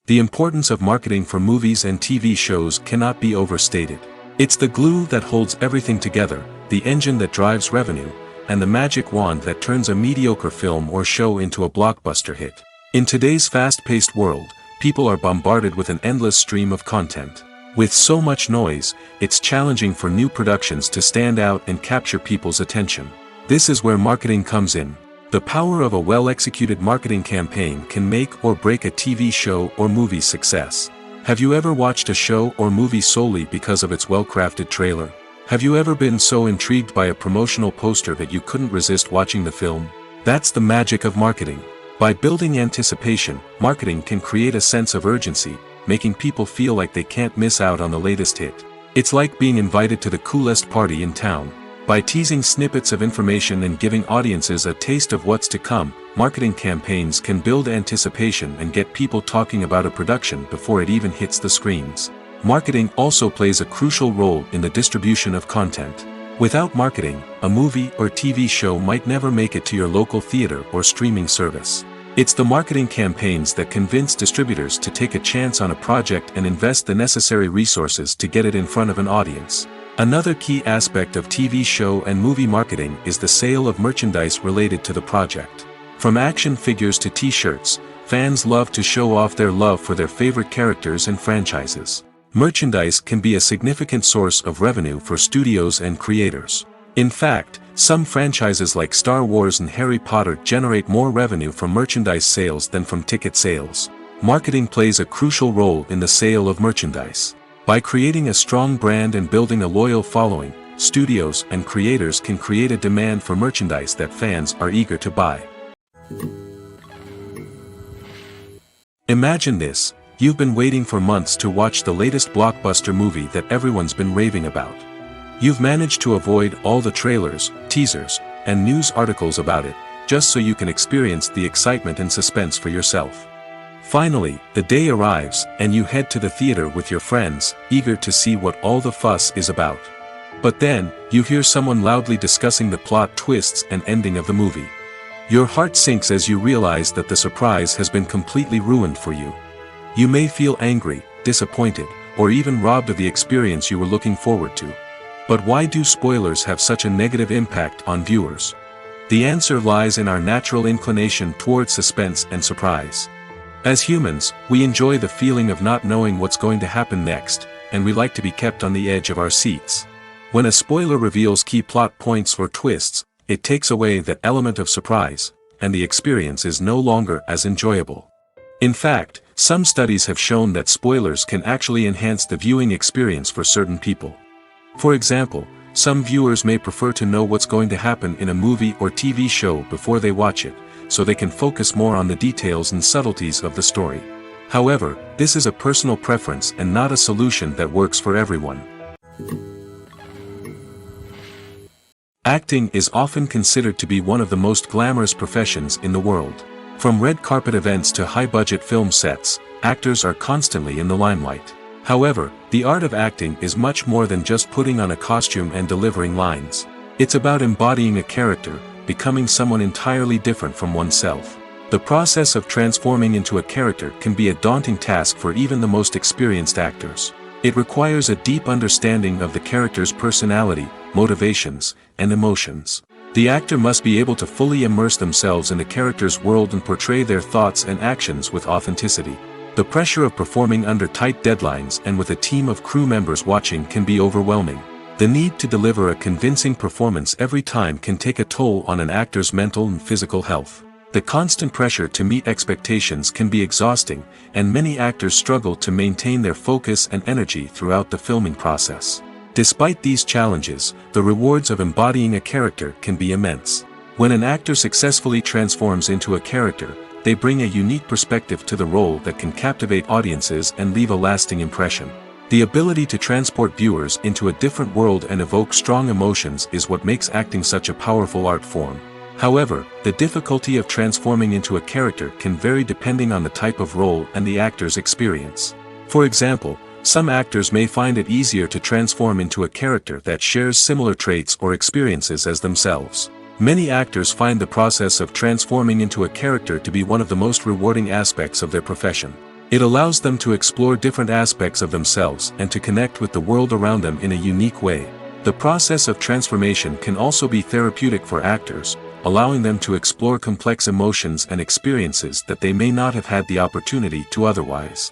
The importance of marketing for movies and TV shows cannot be overstated. It's the glue that holds everything together, the engine that drives revenue, and the magic wand that turns a mediocre film or show into a blockbuster hit. In today's fast-paced world, people are bombarded with an endless stream of content. With so much noise, it's challenging for new productions to stand out and capture people's attention. This is where marketing comes in. The power of a well-executed marketing campaign can make or break a TV show or movie's success. Have you ever watched a show or movie solely because of its well-crafted trailer? Have you ever been so intrigued by a promotional poster that you couldn't resist watching the film? That's the magic of marketing. By building anticipation, marketing can create a sense of urgency, making people feel like they can't miss out on the latest hit. It's like being invited to the coolest party in town. By teasing snippets of information and giving audiences a taste of what's to come, marketing campaigns can build anticipation and get people talking about a production before it even hits the screens. Marketing also plays a crucial role in the distribution of content. Without marketing, a movie or TV show might never make it to your local theater or streaming service. It's the marketing campaigns that convince distributors to take a chance on a project and invest the necessary resources to get it in front of an audience. Another key aspect of TV show and movie marketing is the sale of merchandise related to the project. From action figures to t-shirts, fans love to show off their love for their favorite characters and franchises. Merchandise can be a significant source of revenue for studios and creators. In fact, some franchises like Star Wars and Harry Potter generate more revenue from merchandise sales than from ticket sales. Marketing plays a crucial role in the sale of merchandise. By creating a strong brand and building a loyal following, studios and creators can create a demand for merchandise that fans are eager to buy. Imagine this. You've been waiting for months to watch the latest blockbuster movie that everyone's been raving about. You've managed to avoid all the trailers, teasers, and news articles about it, just so you can experience the excitement and suspense for yourself. Finally, the day arrives, and you head to the theater with your friends, eager to see what all the fuss is about. But then, you hear someone loudly discussing the plot twists and ending of the movie. Your heart sinks as you realize that the surprise has been completely ruined for you. You may feel angry, disappointed, or even robbed of the experience you were looking forward to. But why do spoilers have such a negative impact on viewers? The answer lies in our natural inclination toward suspense and surprise. As humans, we enjoy the feeling of not knowing what's going to happen next, and we like to be kept on the edge of our seats. When a spoiler reveals key plot points or twists, it takes away that element of surprise, and the experience is no longer as enjoyable. In fact, some studies have shown that spoilers can actually enhance the viewing experience for certain people. For example, some viewers may prefer to know what's going to happen in a movie or TV show before they watch it, so they can focus more on the details and subtleties of the story. However, this is a personal preference and not a solution that works for everyone. Acting is often considered to be one of the most glamorous professions in the world. From red carpet events to high-budget film sets, actors are constantly in the limelight. However, the art of acting is much more than just putting on a costume and delivering lines. It's about embodying a character, becoming someone entirely different from oneself. The process of transforming into a character can be a daunting task for even the most experienced actors. It requires a deep understanding of the character's personality, motivations, and emotions. The actor must be able to fully immerse themselves in the character's world and portray their thoughts and actions with authenticity. The pressure of performing under tight deadlines and with a team of crew members watching can be overwhelming. The need to deliver a convincing performance every time can take a toll on an actor's mental and physical health. The constant pressure to meet expectations can be exhausting, and many actors struggle to maintain their focus and energy throughout the filming process. Despite these challenges, the rewards of embodying a character can be immense. When an actor successfully transforms into a character, they bring a unique perspective to the role that can captivate audiences and leave a lasting impression. The ability to transport viewers into a different world and evoke strong emotions is what makes acting such a powerful art form. However, the difficulty of transforming into a character can vary depending on the type of role and the actor's experience. For example, some actors may find it easier to transform into a character that shares similar traits or experiences as themselves. Many actors find the process of transforming into a character to be one of the most rewarding aspects of their profession. It allows them to explore different aspects of themselves and to connect with the world around them in a unique way. The process of transformation can also be therapeutic for actors, allowing them to explore complex emotions and experiences that they may not have had the opportunity to otherwise.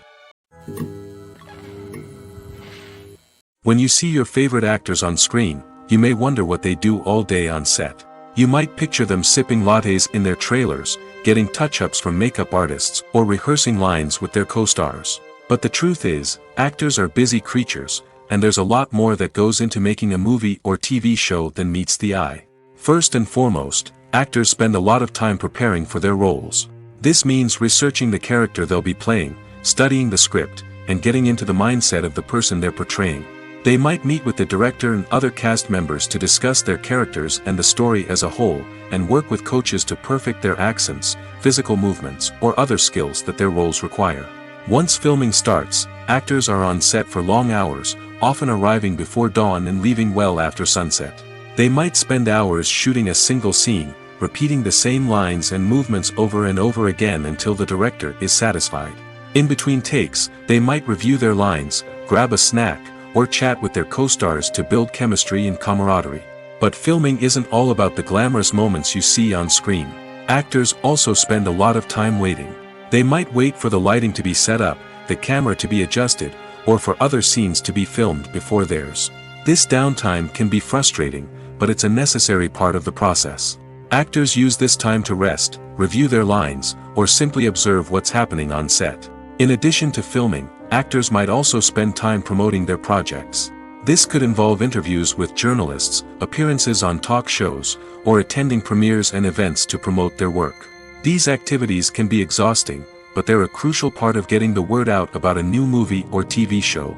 When you see your favorite actors on screen, you may wonder what they do all day on set. You might picture them sipping lattes in their trailers, getting touch-ups from makeup artists, or rehearsing lines with their co-stars. But the truth is, actors are busy creatures, and there's a lot more that goes into making a movie or TV show than meets the eye. First and foremost, actors spend a lot of time preparing for their roles. This means researching the character they'll be playing, studying the script, and getting into the mindset of the person they're portraying. They might meet with the director and other cast members to discuss their characters and the story as a whole, and work with coaches to perfect their accents, physical movements, or other skills that their roles require. Once filming starts, actors are on set for long hours, often arriving before dawn and leaving well after sunset. They might spend hours shooting a single scene, repeating the same lines and movements over and over again until the director is satisfied. In between takes, they might review their lines, grab a snack, or chat with their co-stars to build chemistry and camaraderie. But filming isn't all about the glamorous moments you see on screen. Actors also spend a lot of time waiting. They might wait for the lighting to be set up, the camera to be adjusted, or for other scenes to be filmed before theirs. This downtime can be frustrating, but it's a necessary part of the process. Actors use this time to rest, review their lines, or simply observe what's happening on set. In addition to filming, actors might also spend time promoting their projects. This could involve interviews with journalists, appearances on talk shows, or attending premieres and events to promote their work. These activities can be exhausting, but they're a crucial part of getting the word out about a new movie or TV show.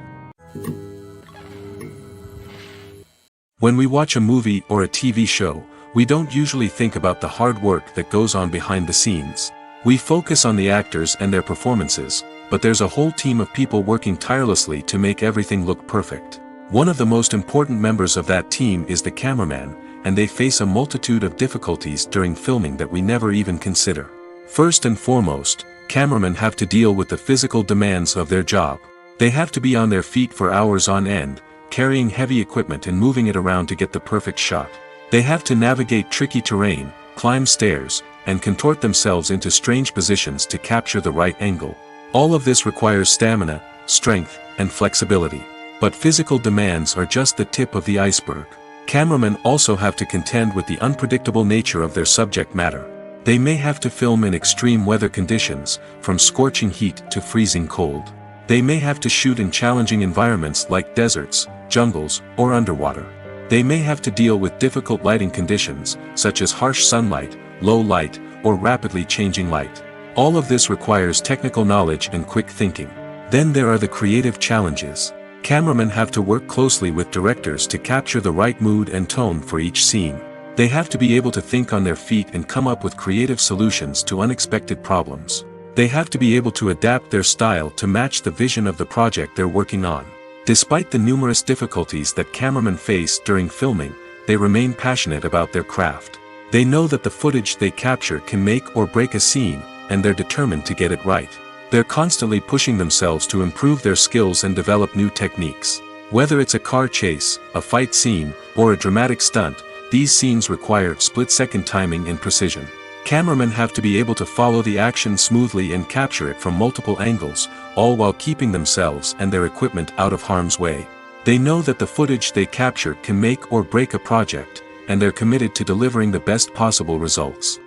When we watch a movie or a TV show, we don't usually think about the hard work that goes on behind the scenes. We focus on the actors and their performances, but there's a whole team of people working tirelessly to make everything look perfect. One of the most important members of that team is the cameraman, and they face a multitude of difficulties during filming that we never even consider. First and foremost, cameramen have to deal with the physical demands of their job. They have to be on their feet for hours on end, carrying heavy equipment and moving it around to get the perfect shot. They have to navigate tricky terrain, climb stairs, and contort themselves into strange positions to capture the right angle. All of this requires stamina, strength, and flexibility. But physical demands are just the tip of the iceberg. Cameramen also have to contend with the unpredictable nature of their subject matter. They may have to film in extreme weather conditions, from scorching heat to freezing cold. They may have to shoot in challenging environments like deserts, jungles, or underwater. They may have to deal with difficult lighting conditions, such as harsh sunlight, low light, or rapidly changing light. All of this requires technical knowledge and quick thinking. Then there are the creative challenges. Cameramen have to work closely with directors to capture the right mood and tone for each scene. They have to be able to think on their feet and come up with creative solutions to unexpected problems. They have to be able to adapt their style to match the vision of the project they're working on. Despite the numerous difficulties that cameramen face during filming, they remain passionate about their craft. They know that the footage they capture can make or break a scene, and they're determined to get it right. They're constantly pushing themselves to improve their skills and develop new techniques. Whether it's a car chase, a fight scene, or a dramatic stunt, these scenes require split-second timing and precision. Cameramen have to be able to follow the action smoothly and capture it from multiple angles, all while keeping themselves and their equipment out of harm's way. They know that the footage they capture can make or break a project, and they're committed to delivering the best possible results.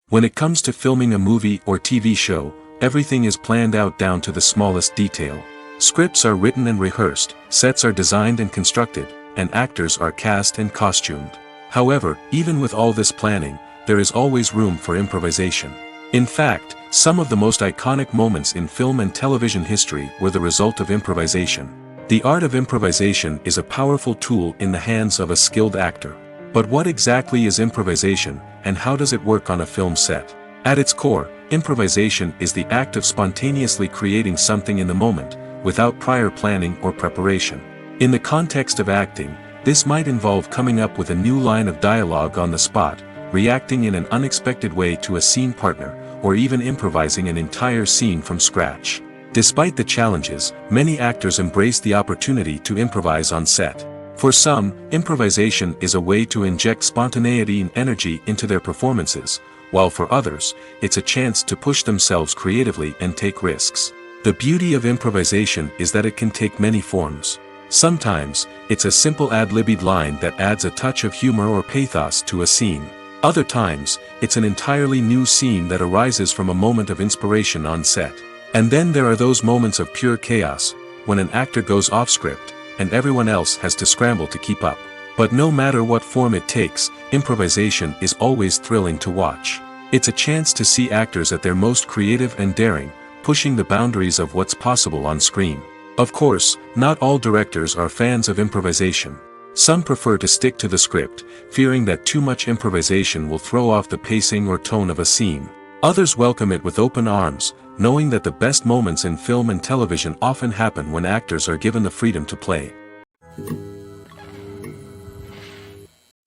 When it comes to filming a movie or TV show, everything is planned out down to the smallest detail. Scripts are written and rehearsed, sets are designed and constructed, and actors are cast and costumed. However, even with all this planning, there is always room for improvisation. In fact, some of the most iconic moments in film and television history were the result of improvisation. The art of improvisation is a powerful tool in the hands of a skilled actor. But what exactly is improvisation, and how does it work on a film set? At its core, improvisation is the act of spontaneously creating something in the moment, without prior planning or preparation. In the context of acting, this might involve coming up with a new line of dialogue on the spot, reacting in an unexpected way to a scene partner, or even improvising an entire scene from scratch. Despite the challenges, many actors embrace the opportunity to improvise on set. For some, improvisation is a way to inject spontaneity and energy into their performances, while for others, it's a chance to push themselves creatively and take risks. The beauty of improvisation is that it can take many forms. Sometimes, it's a simple ad-libbed line that adds a touch of humor or pathos to a scene. Other times, it's an entirely new scene that arises from a moment of inspiration on set. And then there are those moments of pure chaos, when an actor goes off script, and everyone else has to scramble to keep up. But no matter what form it takes, improvisation is always thrilling to watch. It's a chance to see actors at their most creative and daring, pushing the boundaries of what's possible on screen. Of course, not all directors are fans of improvisation. Some prefer to stick to the script, fearing that too much improvisation will throw off the pacing or tone of a scene. Others welcome it with open arms, knowing that the best moments in film and television often happen when actors are given the freedom to play.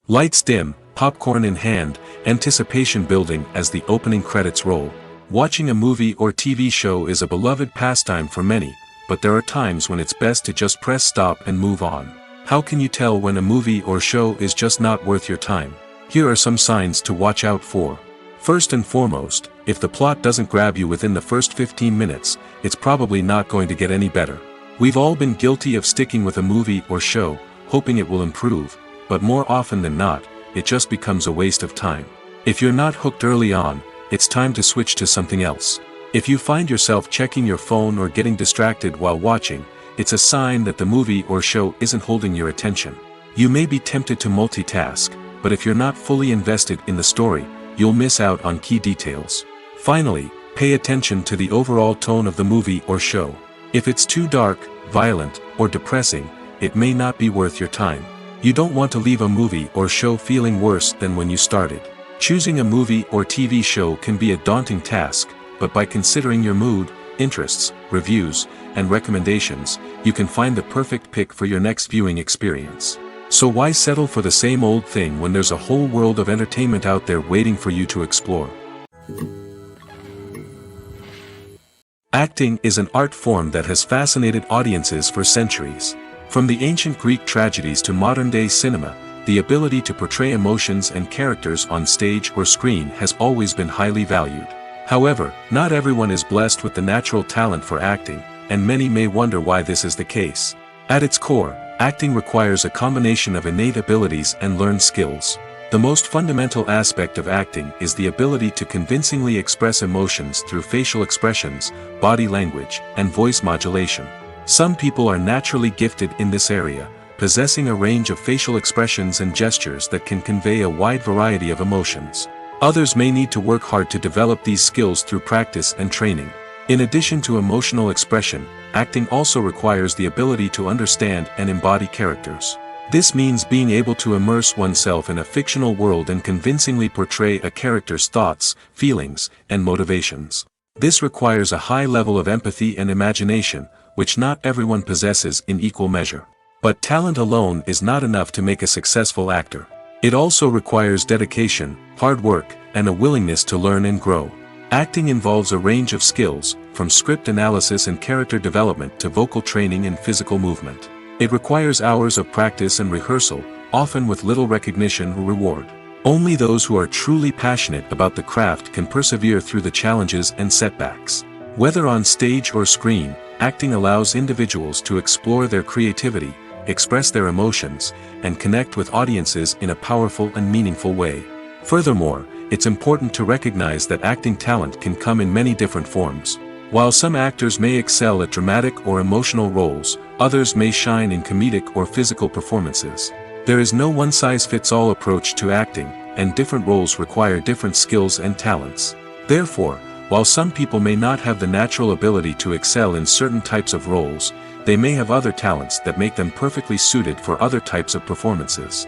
Lights dim, popcorn in hand, anticipation building as the opening credits roll. Watching a movie or TV show is a beloved pastime for many, but there are times when it's best to just press stop and move on. How can you tell when a movie or show is just not worth your time? Here are some signs to watch out for. First and foremost, if the plot doesn't grab you within the first 15 minutes, it's probably not going to get any better. We've all been guilty of sticking with a movie or show, hoping it will improve, but more often than not, it just becomes a waste of time. If you're not hooked early on, it's time to switch to something else. If you find yourself checking your phone or getting distracted while watching, it's a sign that the movie or show isn't holding your attention. You may be tempted to multitask, but if you're not fully invested in the story, you'll miss out on key details. Finally, pay attention to the overall tone of the movie or show. If it's too dark, violent, or depressing, it may not be worth your time. You don't want to leave a movie or show feeling worse than when you started. Choosing a movie or TV show can be a daunting task, but by considering your mood, interests, reviews, and recommendations, you can find the perfect pick for your next viewing experience. So why settle for the same old thing when there's a whole world of entertainment out there waiting for you to explore? Acting is an art form that has fascinated audiences for centuries. From the ancient Greek tragedies to modern-day cinema, the ability to portray emotions and characters on stage or screen has always been highly valued. However, not everyone is blessed with the natural talent for acting, and many may wonder why this is the case. At its core, acting requires a combination of innate abilities and learned skills. The most fundamental aspect of acting is the ability to convincingly express emotions through facial expressions, body language, and voice modulation. Some people are naturally gifted in this area, possessing a range of facial expressions and gestures that can convey a wide variety of emotions. Others may need to work hard to develop these skills through practice and training. In addition to emotional expression, acting also requires the ability to understand and embody characters. This means being able to immerse oneself in a fictional world and convincingly portray a character's thoughts, feelings, and motivations. This requires a high level of empathy and imagination, which not everyone possesses in equal measure. But talent alone is not enough to make a successful actor. It also requires dedication, hard work, and a willingness to learn and grow. Acting involves a range of skills, from script analysis and character development to vocal training and physical movement. It requires hours of practice and rehearsal, often with little recognition or reward. Only those who are truly passionate about the craft can persevere through the challenges and setbacks. Whether on stage or screen, acting allows individuals to explore their creativity, express their emotions, and connect with audiences in a powerful and meaningful way. Furthermore, it's important to recognize that acting talent can come in many different forms. While some actors may excel at dramatic or emotional roles, others may shine in comedic or physical performances. There is no one-size-fits-all approach to acting, and different roles require different skills and talents. Therefore, while some people may not have the natural ability to excel in certain types of roles, they may have other talents that make them perfectly suited for other types of performances.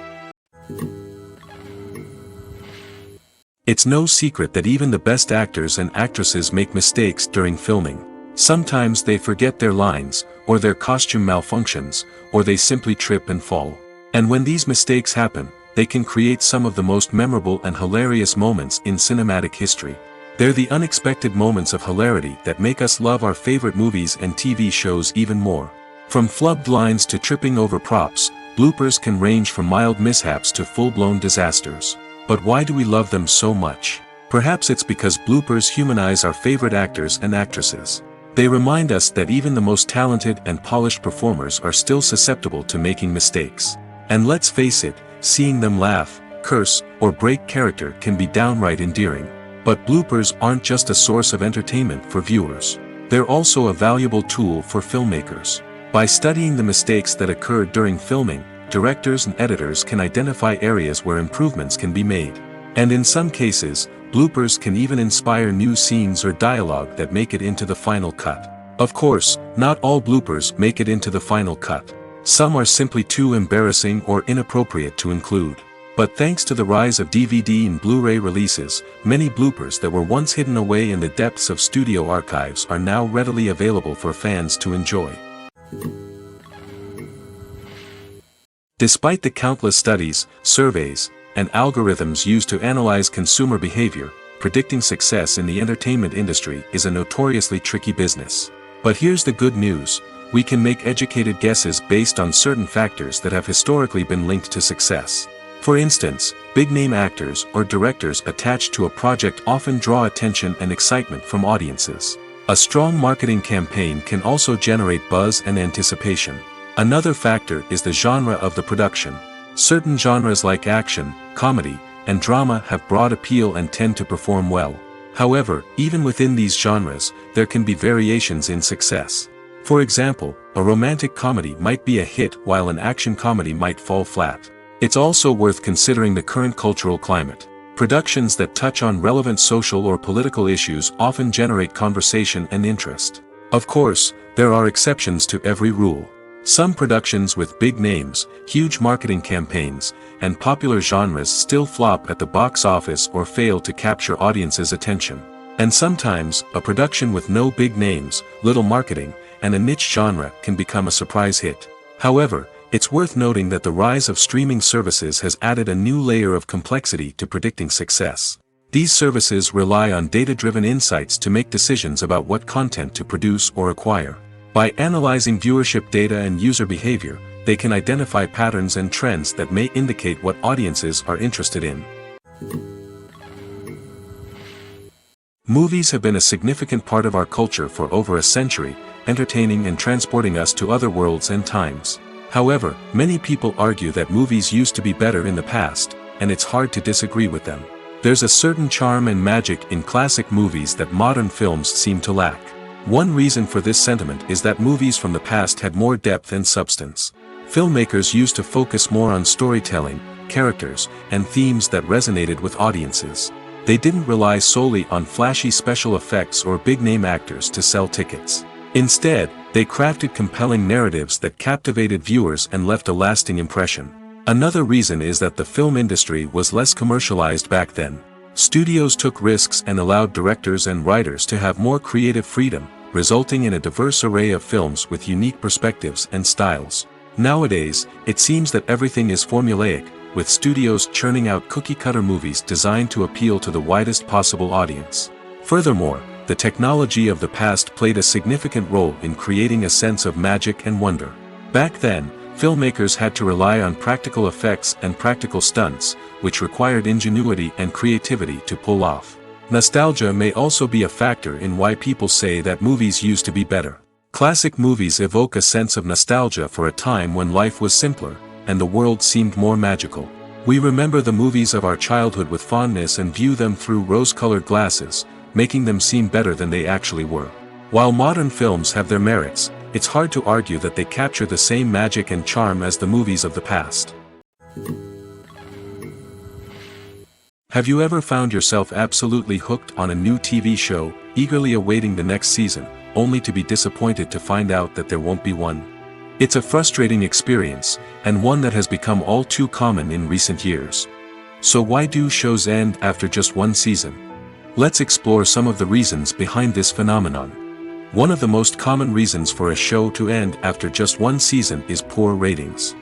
It's no secret that even the best actors and actresses make mistakes during filming. Sometimes they forget their lines, or their costume malfunctions, or they simply trip and fall. And when these mistakes happen, they can create some of the most memorable and hilarious moments in cinematic history. They're the unexpected moments of hilarity that make us love our favorite movies and TV shows even more. From flubbed lines to tripping over props, bloopers can range from mild mishaps to full-blown disasters. But why do we love them so much? Perhaps it's because bloopers humanize our favorite actors and actresses. They remind us that even the most talented and polished performers are still susceptible to making mistakes. And let's face it, seeing them laugh, curse, or break character can be downright endearing. But bloopers aren't just a source of entertainment for viewers. They're also a valuable tool for filmmakers. By studying the mistakes that occurred during filming, directors and editors can identify areas where improvements can be made. And in some cases, bloopers can even inspire new scenes or dialogue that make it into the final cut. Of course, not all bloopers make it into the final cut. Some are simply too embarrassing or inappropriate to include. But thanks to the rise of DVD and Blu-ray releases, many bloopers that were once hidden away in the depths of studio archives are now readily available for fans to enjoy. Despite the countless studies, surveys, and algorithms used to analyze consumer behavior, predicting success in the entertainment industry is a notoriously tricky business. But here's the good news: we can make educated guesses based on certain factors that have historically been linked to success. For instance, big-name actors or directors attached to a project often draw attention and excitement from audiences. A strong marketing campaign can also generate buzz and anticipation. Another factor is the genre of the production. Certain genres like action, comedy, and drama have broad appeal and tend to perform well. However, even within these genres, there can be variations in success. For example, a romantic comedy might be a hit while an action comedy might fall flat. It's also worth considering the current cultural climate. Productions that touch on relevant social or political issues often generate conversation and interest. Of course, there are exceptions to every rule. Some productions with big names, huge marketing campaigns, and popular genres still flop at the box office or fail to capture audiences' attention. And sometimes, a production with no big names, little marketing, and a niche genre can become a surprise hit. However, it's worth noting that the rise of streaming services has added a new layer of complexity to predicting success. These services rely on data-driven insights to make decisions about what content to produce or acquire. By analyzing viewership data and user behavior, they can identify patterns and trends that may indicate what audiences are interested in. Movies have been a significant part of our culture for over a century, entertaining and transporting us to other worlds and times. However, many people argue that movies used to be better in the past, and it's hard to disagree with them. There's a certain charm and magic in classic movies that modern films seem to lack. One reason for this sentiment is that movies from the past had more depth and substance. Filmmakers used to focus more on storytelling, characters, and themes that resonated with audiences. They didn't rely solely on flashy special effects or big-name actors to sell tickets. Instead, they crafted compelling narratives that captivated viewers and left a lasting impression. Another reason is that the film industry was less commercialized back then. Studios took risks and allowed directors and writers to have more creative freedom, resulting in a diverse array of films with unique perspectives and styles. Nowadays, it seems that everything is formulaic, with studios churning out cookie-cutter movies designed to appeal to the widest possible audience. Furthermore, the technology of the past played a significant role in creating a sense of magic and wonder. Back then, filmmakers had to rely on practical effects and practical stunts, which required ingenuity and creativity to pull off. Nostalgia may also be a factor in why people say that movies used to be better. Classic movies evoke a sense of nostalgia for a time when life was simpler, and the world seemed more magical. We remember the movies of our childhood with fondness and view them through rose-colored glasses, making them seem better than they actually were. While modern films have their merits, it's hard to argue that they capture the same magic and charm as the movies of the past. Have you ever found yourself absolutely hooked on a new TV show, eagerly awaiting the next season, only to be disappointed to find out that there won't be one? It's a frustrating experience, and one that has become all too common in recent years. So why do shows end after just one season? Let's explore some of the reasons behind this phenomenon. One of the most common reasons for a show to end after just one season is poor ratings.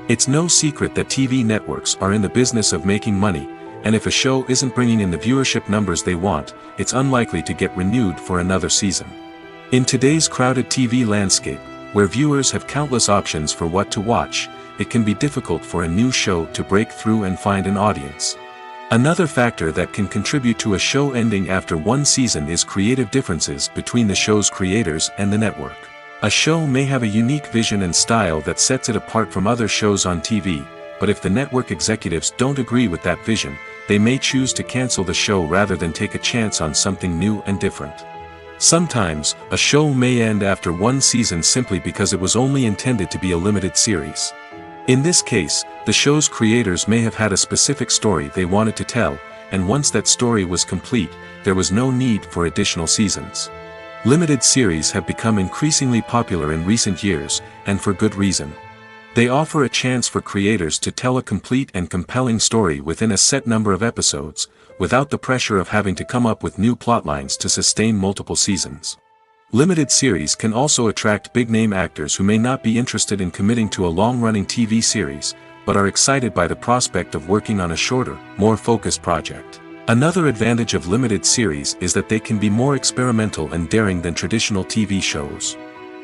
It's no secret that TV networks are in the business of making money, and if a show isn't bringing in the viewership numbers they want, it's unlikely to get renewed for another season. In today's crowded TV landscape, where viewers have countless options for what to watch, it can be difficult for a new show to break through and find an audience. Another factor that can contribute to a show ending after one season is creative differences between the show's creators and the network. A show may have a unique vision and style that sets it apart from other shows on TV, but if the network executives don't agree with that vision, they may choose to cancel the show rather than take a chance on something new and different. Sometimes, a show may end after one season simply because it was only intended to be a limited series. In this case, the show's creators may have had a specific story they wanted to tell, and once that story was complete, there was no need for additional seasons. Limited series have become increasingly popular in recent years, and for good reason. They offer a chance for creators to tell a complete and compelling story within a set number of episodes, without the pressure of having to come up with new plotlines to sustain multiple seasons. Limited series can also attract big-name actors who may not be interested in committing to a long-running TV series, but are excited by the prospect of working on a shorter, more focused project. Another advantage of limited series is that they can be more experimental and daring than traditional TV shows.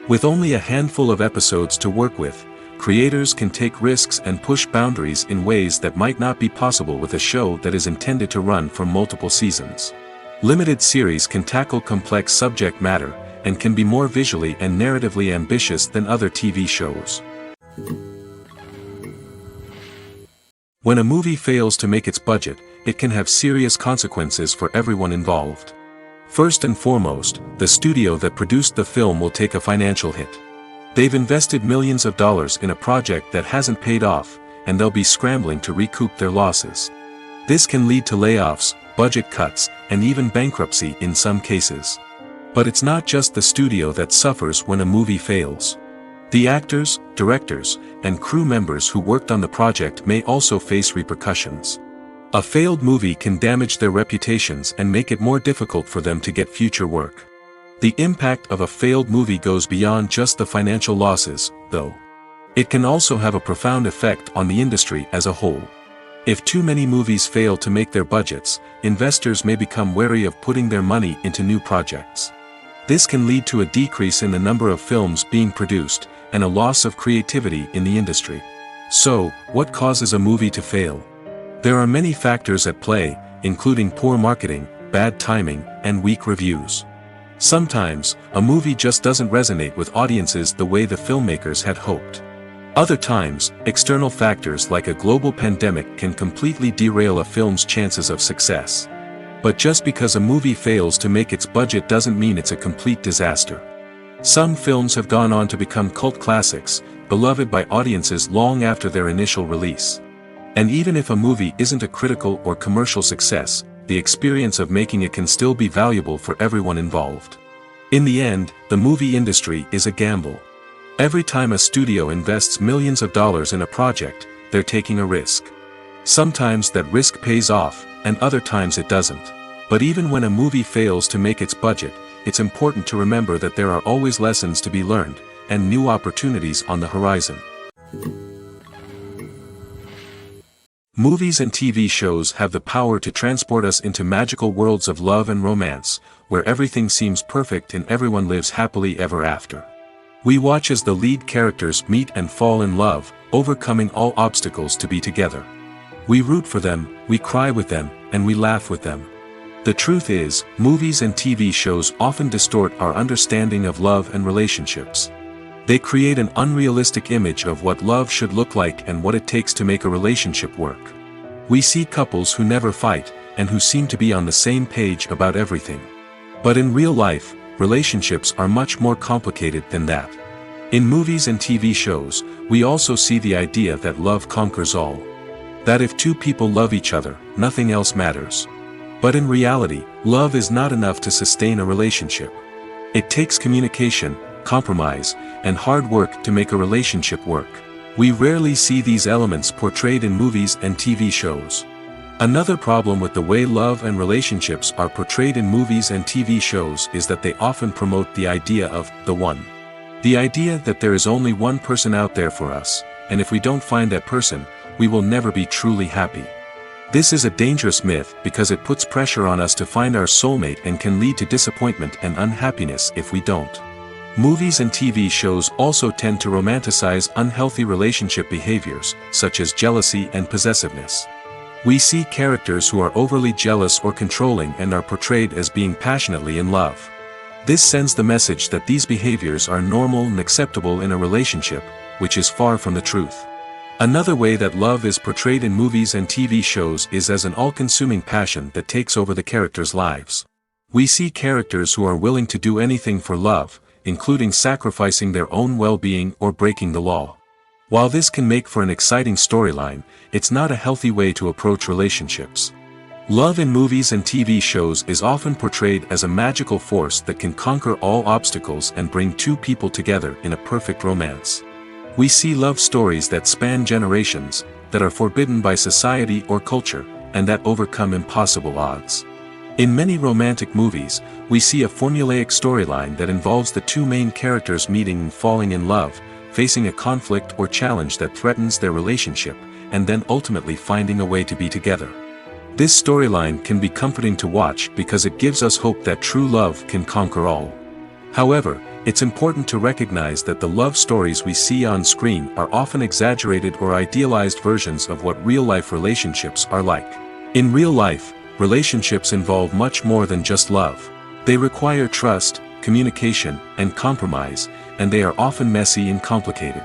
With only a handful of episodes to work with, creators can take risks and push boundaries in ways that might not be possible with a show that is intended to run for multiple seasons. Limited series can tackle complex subject matter, and can be more visually and narratively ambitious than other TV shows. When a movie fails to make its budget, it can have serious consequences for everyone involved. First and foremost, the studio that produced the film will take a financial hit. They've invested millions of dollars in a project that hasn't paid off, and they'll be scrambling to recoup their losses. This can lead to layoffs, budget cuts, and even bankruptcy in some cases. But it's not just the studio that suffers when a movie fails. The actors, directors, and crew members who worked on the project may also face repercussions. A failed movie can damage their reputations and make it more difficult for them to get future work. The impact of a failed movie goes beyond just the financial losses, though. It can also have a profound effect on the industry as a whole. If too many movies fail to make their budgets, investors may become wary of putting their money into new projects. This can lead to a decrease in the number of films being produced, and a loss of creativity in the industry. So, what causes a movie to fail? There are many factors at play, including poor marketing, bad timing, and weak reviews. Sometimes, a movie just doesn't resonate with audiences the way the filmmakers had hoped. Other times, external factors like a global pandemic can completely derail a film's chances of success. But just because a movie fails to make its budget doesn't mean it's a complete disaster. Some films have gone on to become cult classics, beloved by audiences long after their initial release. And even if a movie isn't a critical or commercial success, the experience of making it can still be valuable for everyone involved. In the end, the movie industry is a gamble. Every time a studio invests millions of dollars in a project, they're taking a risk. Sometimes that risk pays off, and other times it doesn't. But even when a movie fails to make its budget, it's important to remember that there are always lessons to be learned, and new opportunities on the horizon. Movies and TV shows have the power to transport us into magical worlds of love and romance, where everything seems perfect and everyone lives happily ever after. We watch as the lead characters meet and fall in love, overcoming all obstacles to be together. We root for them, we cry with them, and we laugh with them. The truth is, movies and TV shows often distort our understanding of love and relationships. They create an unrealistic image of what love should look like and what it takes to make a relationship work. We see couples who never fight, and who seem to be on the same page about everything. But in real life, relationships are much more complicated than that. In movies and TV shows, we also see the idea that love conquers all. That if two people love each other, nothing else matters. But in reality, love is not enough to sustain a relationship. It takes communication, compromise, and hard work to make a relationship work. We rarely see these elements portrayed in movies and TV shows. Another problem with the way love and relationships are portrayed in movies and TV shows is that they often promote the idea of the one. The idea that there is only one person out there for us, and if we don't find that person, we will never be truly happy. This is a dangerous myth because it puts pressure on us to find our soulmate and can lead to disappointment and unhappiness if we don't. Movies and TV shows also tend to romanticize unhealthy relationship behaviors, such as jealousy and possessiveness. We see characters who are overly jealous or controlling and are portrayed as being passionately in love. This sends the message that these behaviors are normal and acceptable in a relationship, which is far from the truth. Another way that love is portrayed in movies and TV shows is as an all-consuming passion that takes over the characters' lives. We see characters who are willing to do anything for love, including sacrificing their own well-being or breaking the law. While this can make for an exciting storyline, it's not a healthy way to approach relationships. Love in movies and TV shows is often portrayed as a magical force that can conquer all obstacles and bring two people together in a perfect romance. We see love stories that span generations, that are forbidden by society or culture, and that overcome impossible odds. In many romantic movies, we see a formulaic storyline that involves the two main characters meeting and falling in love, facing a conflict or challenge that threatens their relationship, and then ultimately finding a way to be together. This storyline can be comforting to watch because it gives us hope that true love can conquer all. However, it's important to recognize that the love stories we see on screen are often exaggerated or idealized versions of what real-life relationships are like. In real life, relationships involve much more than just love. They require trust, communication, and compromise, and they are often messy and complicated.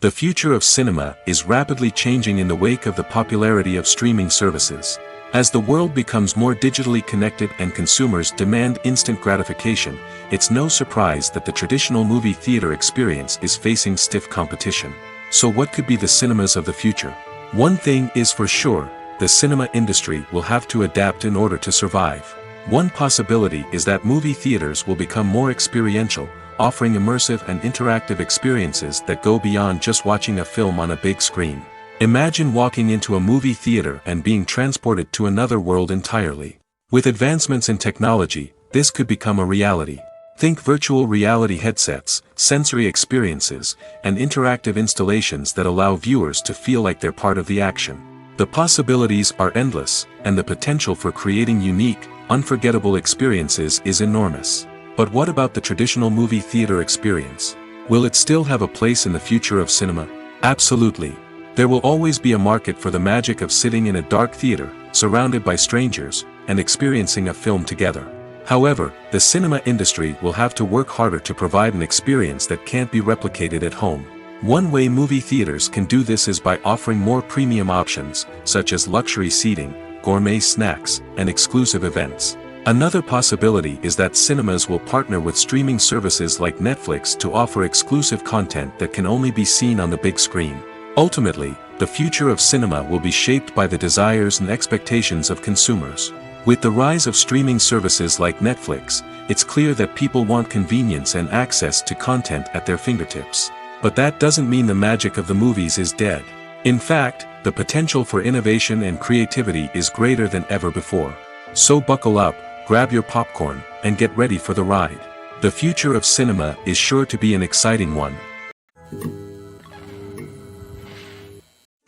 The future of cinema is rapidly changing in the wake of the popularity of streaming services. As the world becomes more digitally connected and consumers demand instant gratification, it's no surprise that the traditional movie theater experience is facing stiff competition. So what could be the cinemas of the future? One thing is for sure, the cinema industry will have to adapt in order to survive. One possibility is that movie theaters will become more experiential, offering immersive and interactive experiences that go beyond just watching a film on a big screen. Imagine walking into a movie theater and being transported to another world entirely. With advancements in technology, this could become a reality. Think virtual reality headsets, sensory experiences, and interactive installations that allow viewers to feel like they're part of the action. The possibilities are endless, and the potential for creating unique, unforgettable experiences is enormous. But what about the traditional movie theater experience? Will it still have a place in the future of cinema? Absolutely. There will always be a market for the magic of sitting in a dark theater, surrounded by strangers, and experiencing a film together. However, the cinema industry will have to work harder to provide an experience that can't be replicated at home. One way movie theaters can do this is by offering more premium options, such as luxury seating, gourmet snacks, and exclusive events. Another possibility is that cinemas will partner with streaming services like Netflix to offer exclusive content that can only be seen on the big screen. Ultimately, the future of cinema will be shaped by the desires and expectations of consumers. With the rise of streaming services like Netflix, it's clear that people want convenience and access to content at their fingertips. But that doesn't mean the magic of the movies is dead. In fact, the potential for innovation and creativity is greater than ever before. So buckle up, grab your popcorn, and get ready for the ride. The future of cinema is sure to be an exciting one.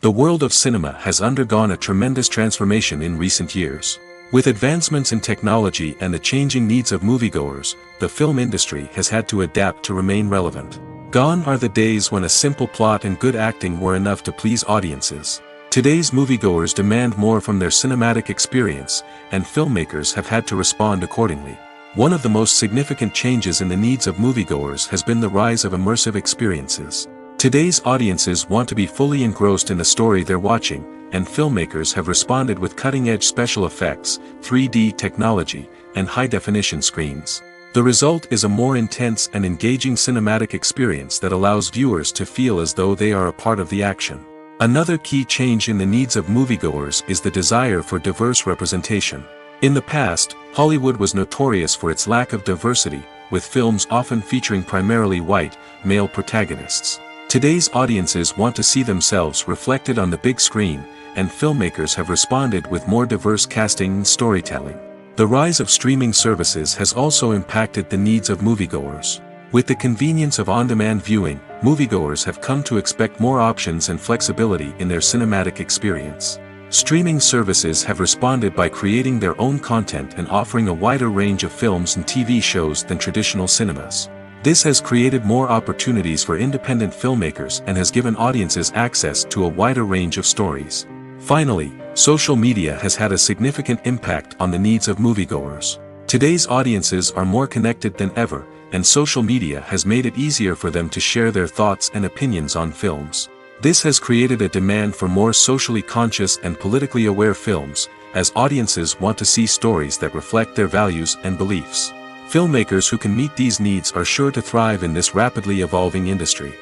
The world of cinema has undergone a tremendous transformation in recent years. With advancements in technology and the changing needs of moviegoers, the film industry has had to adapt to remain relevant. Gone are the days when a simple plot and good acting were enough to please audiences. Today's moviegoers demand more from their cinematic experience, and filmmakers have had to respond accordingly. One of the most significant changes in the needs of moviegoers has been the rise of immersive experiences. Today's audiences want to be fully engrossed in the story they're watching, and filmmakers have responded with cutting-edge special effects, 3D technology, and high-definition screens. The result is a more intense and engaging cinematic experience that allows viewers to feel as though they are a part of the action. Another key change in the needs of moviegoers is the desire for diverse representation. In the past, Hollywood was notorious for its lack of diversity, with films often featuring primarily white, male protagonists. Today's audiences want to see themselves reflected on the big screen, and filmmakers have responded with more diverse casting and storytelling. The rise of streaming services has also impacted the needs of moviegoers. With the convenience of on-demand viewing, moviegoers have come to expect more options and flexibility in their cinematic experience. Streaming services have responded by creating their own content and offering a wider range of films and TV shows than traditional cinemas. This has created more opportunities for independent filmmakers and has given audiences access to a wider range of stories. Finally, social media has had a significant impact on the needs of moviegoers. Today's audiences are more connected than ever, and social media has made it easier for them to share their thoughts and opinions on films. This has created a demand for more socially conscious and politically aware films, as audiences want to see stories that reflect their values and beliefs. Filmmakers who can meet these needs are sure to thrive in this rapidly evolving industry.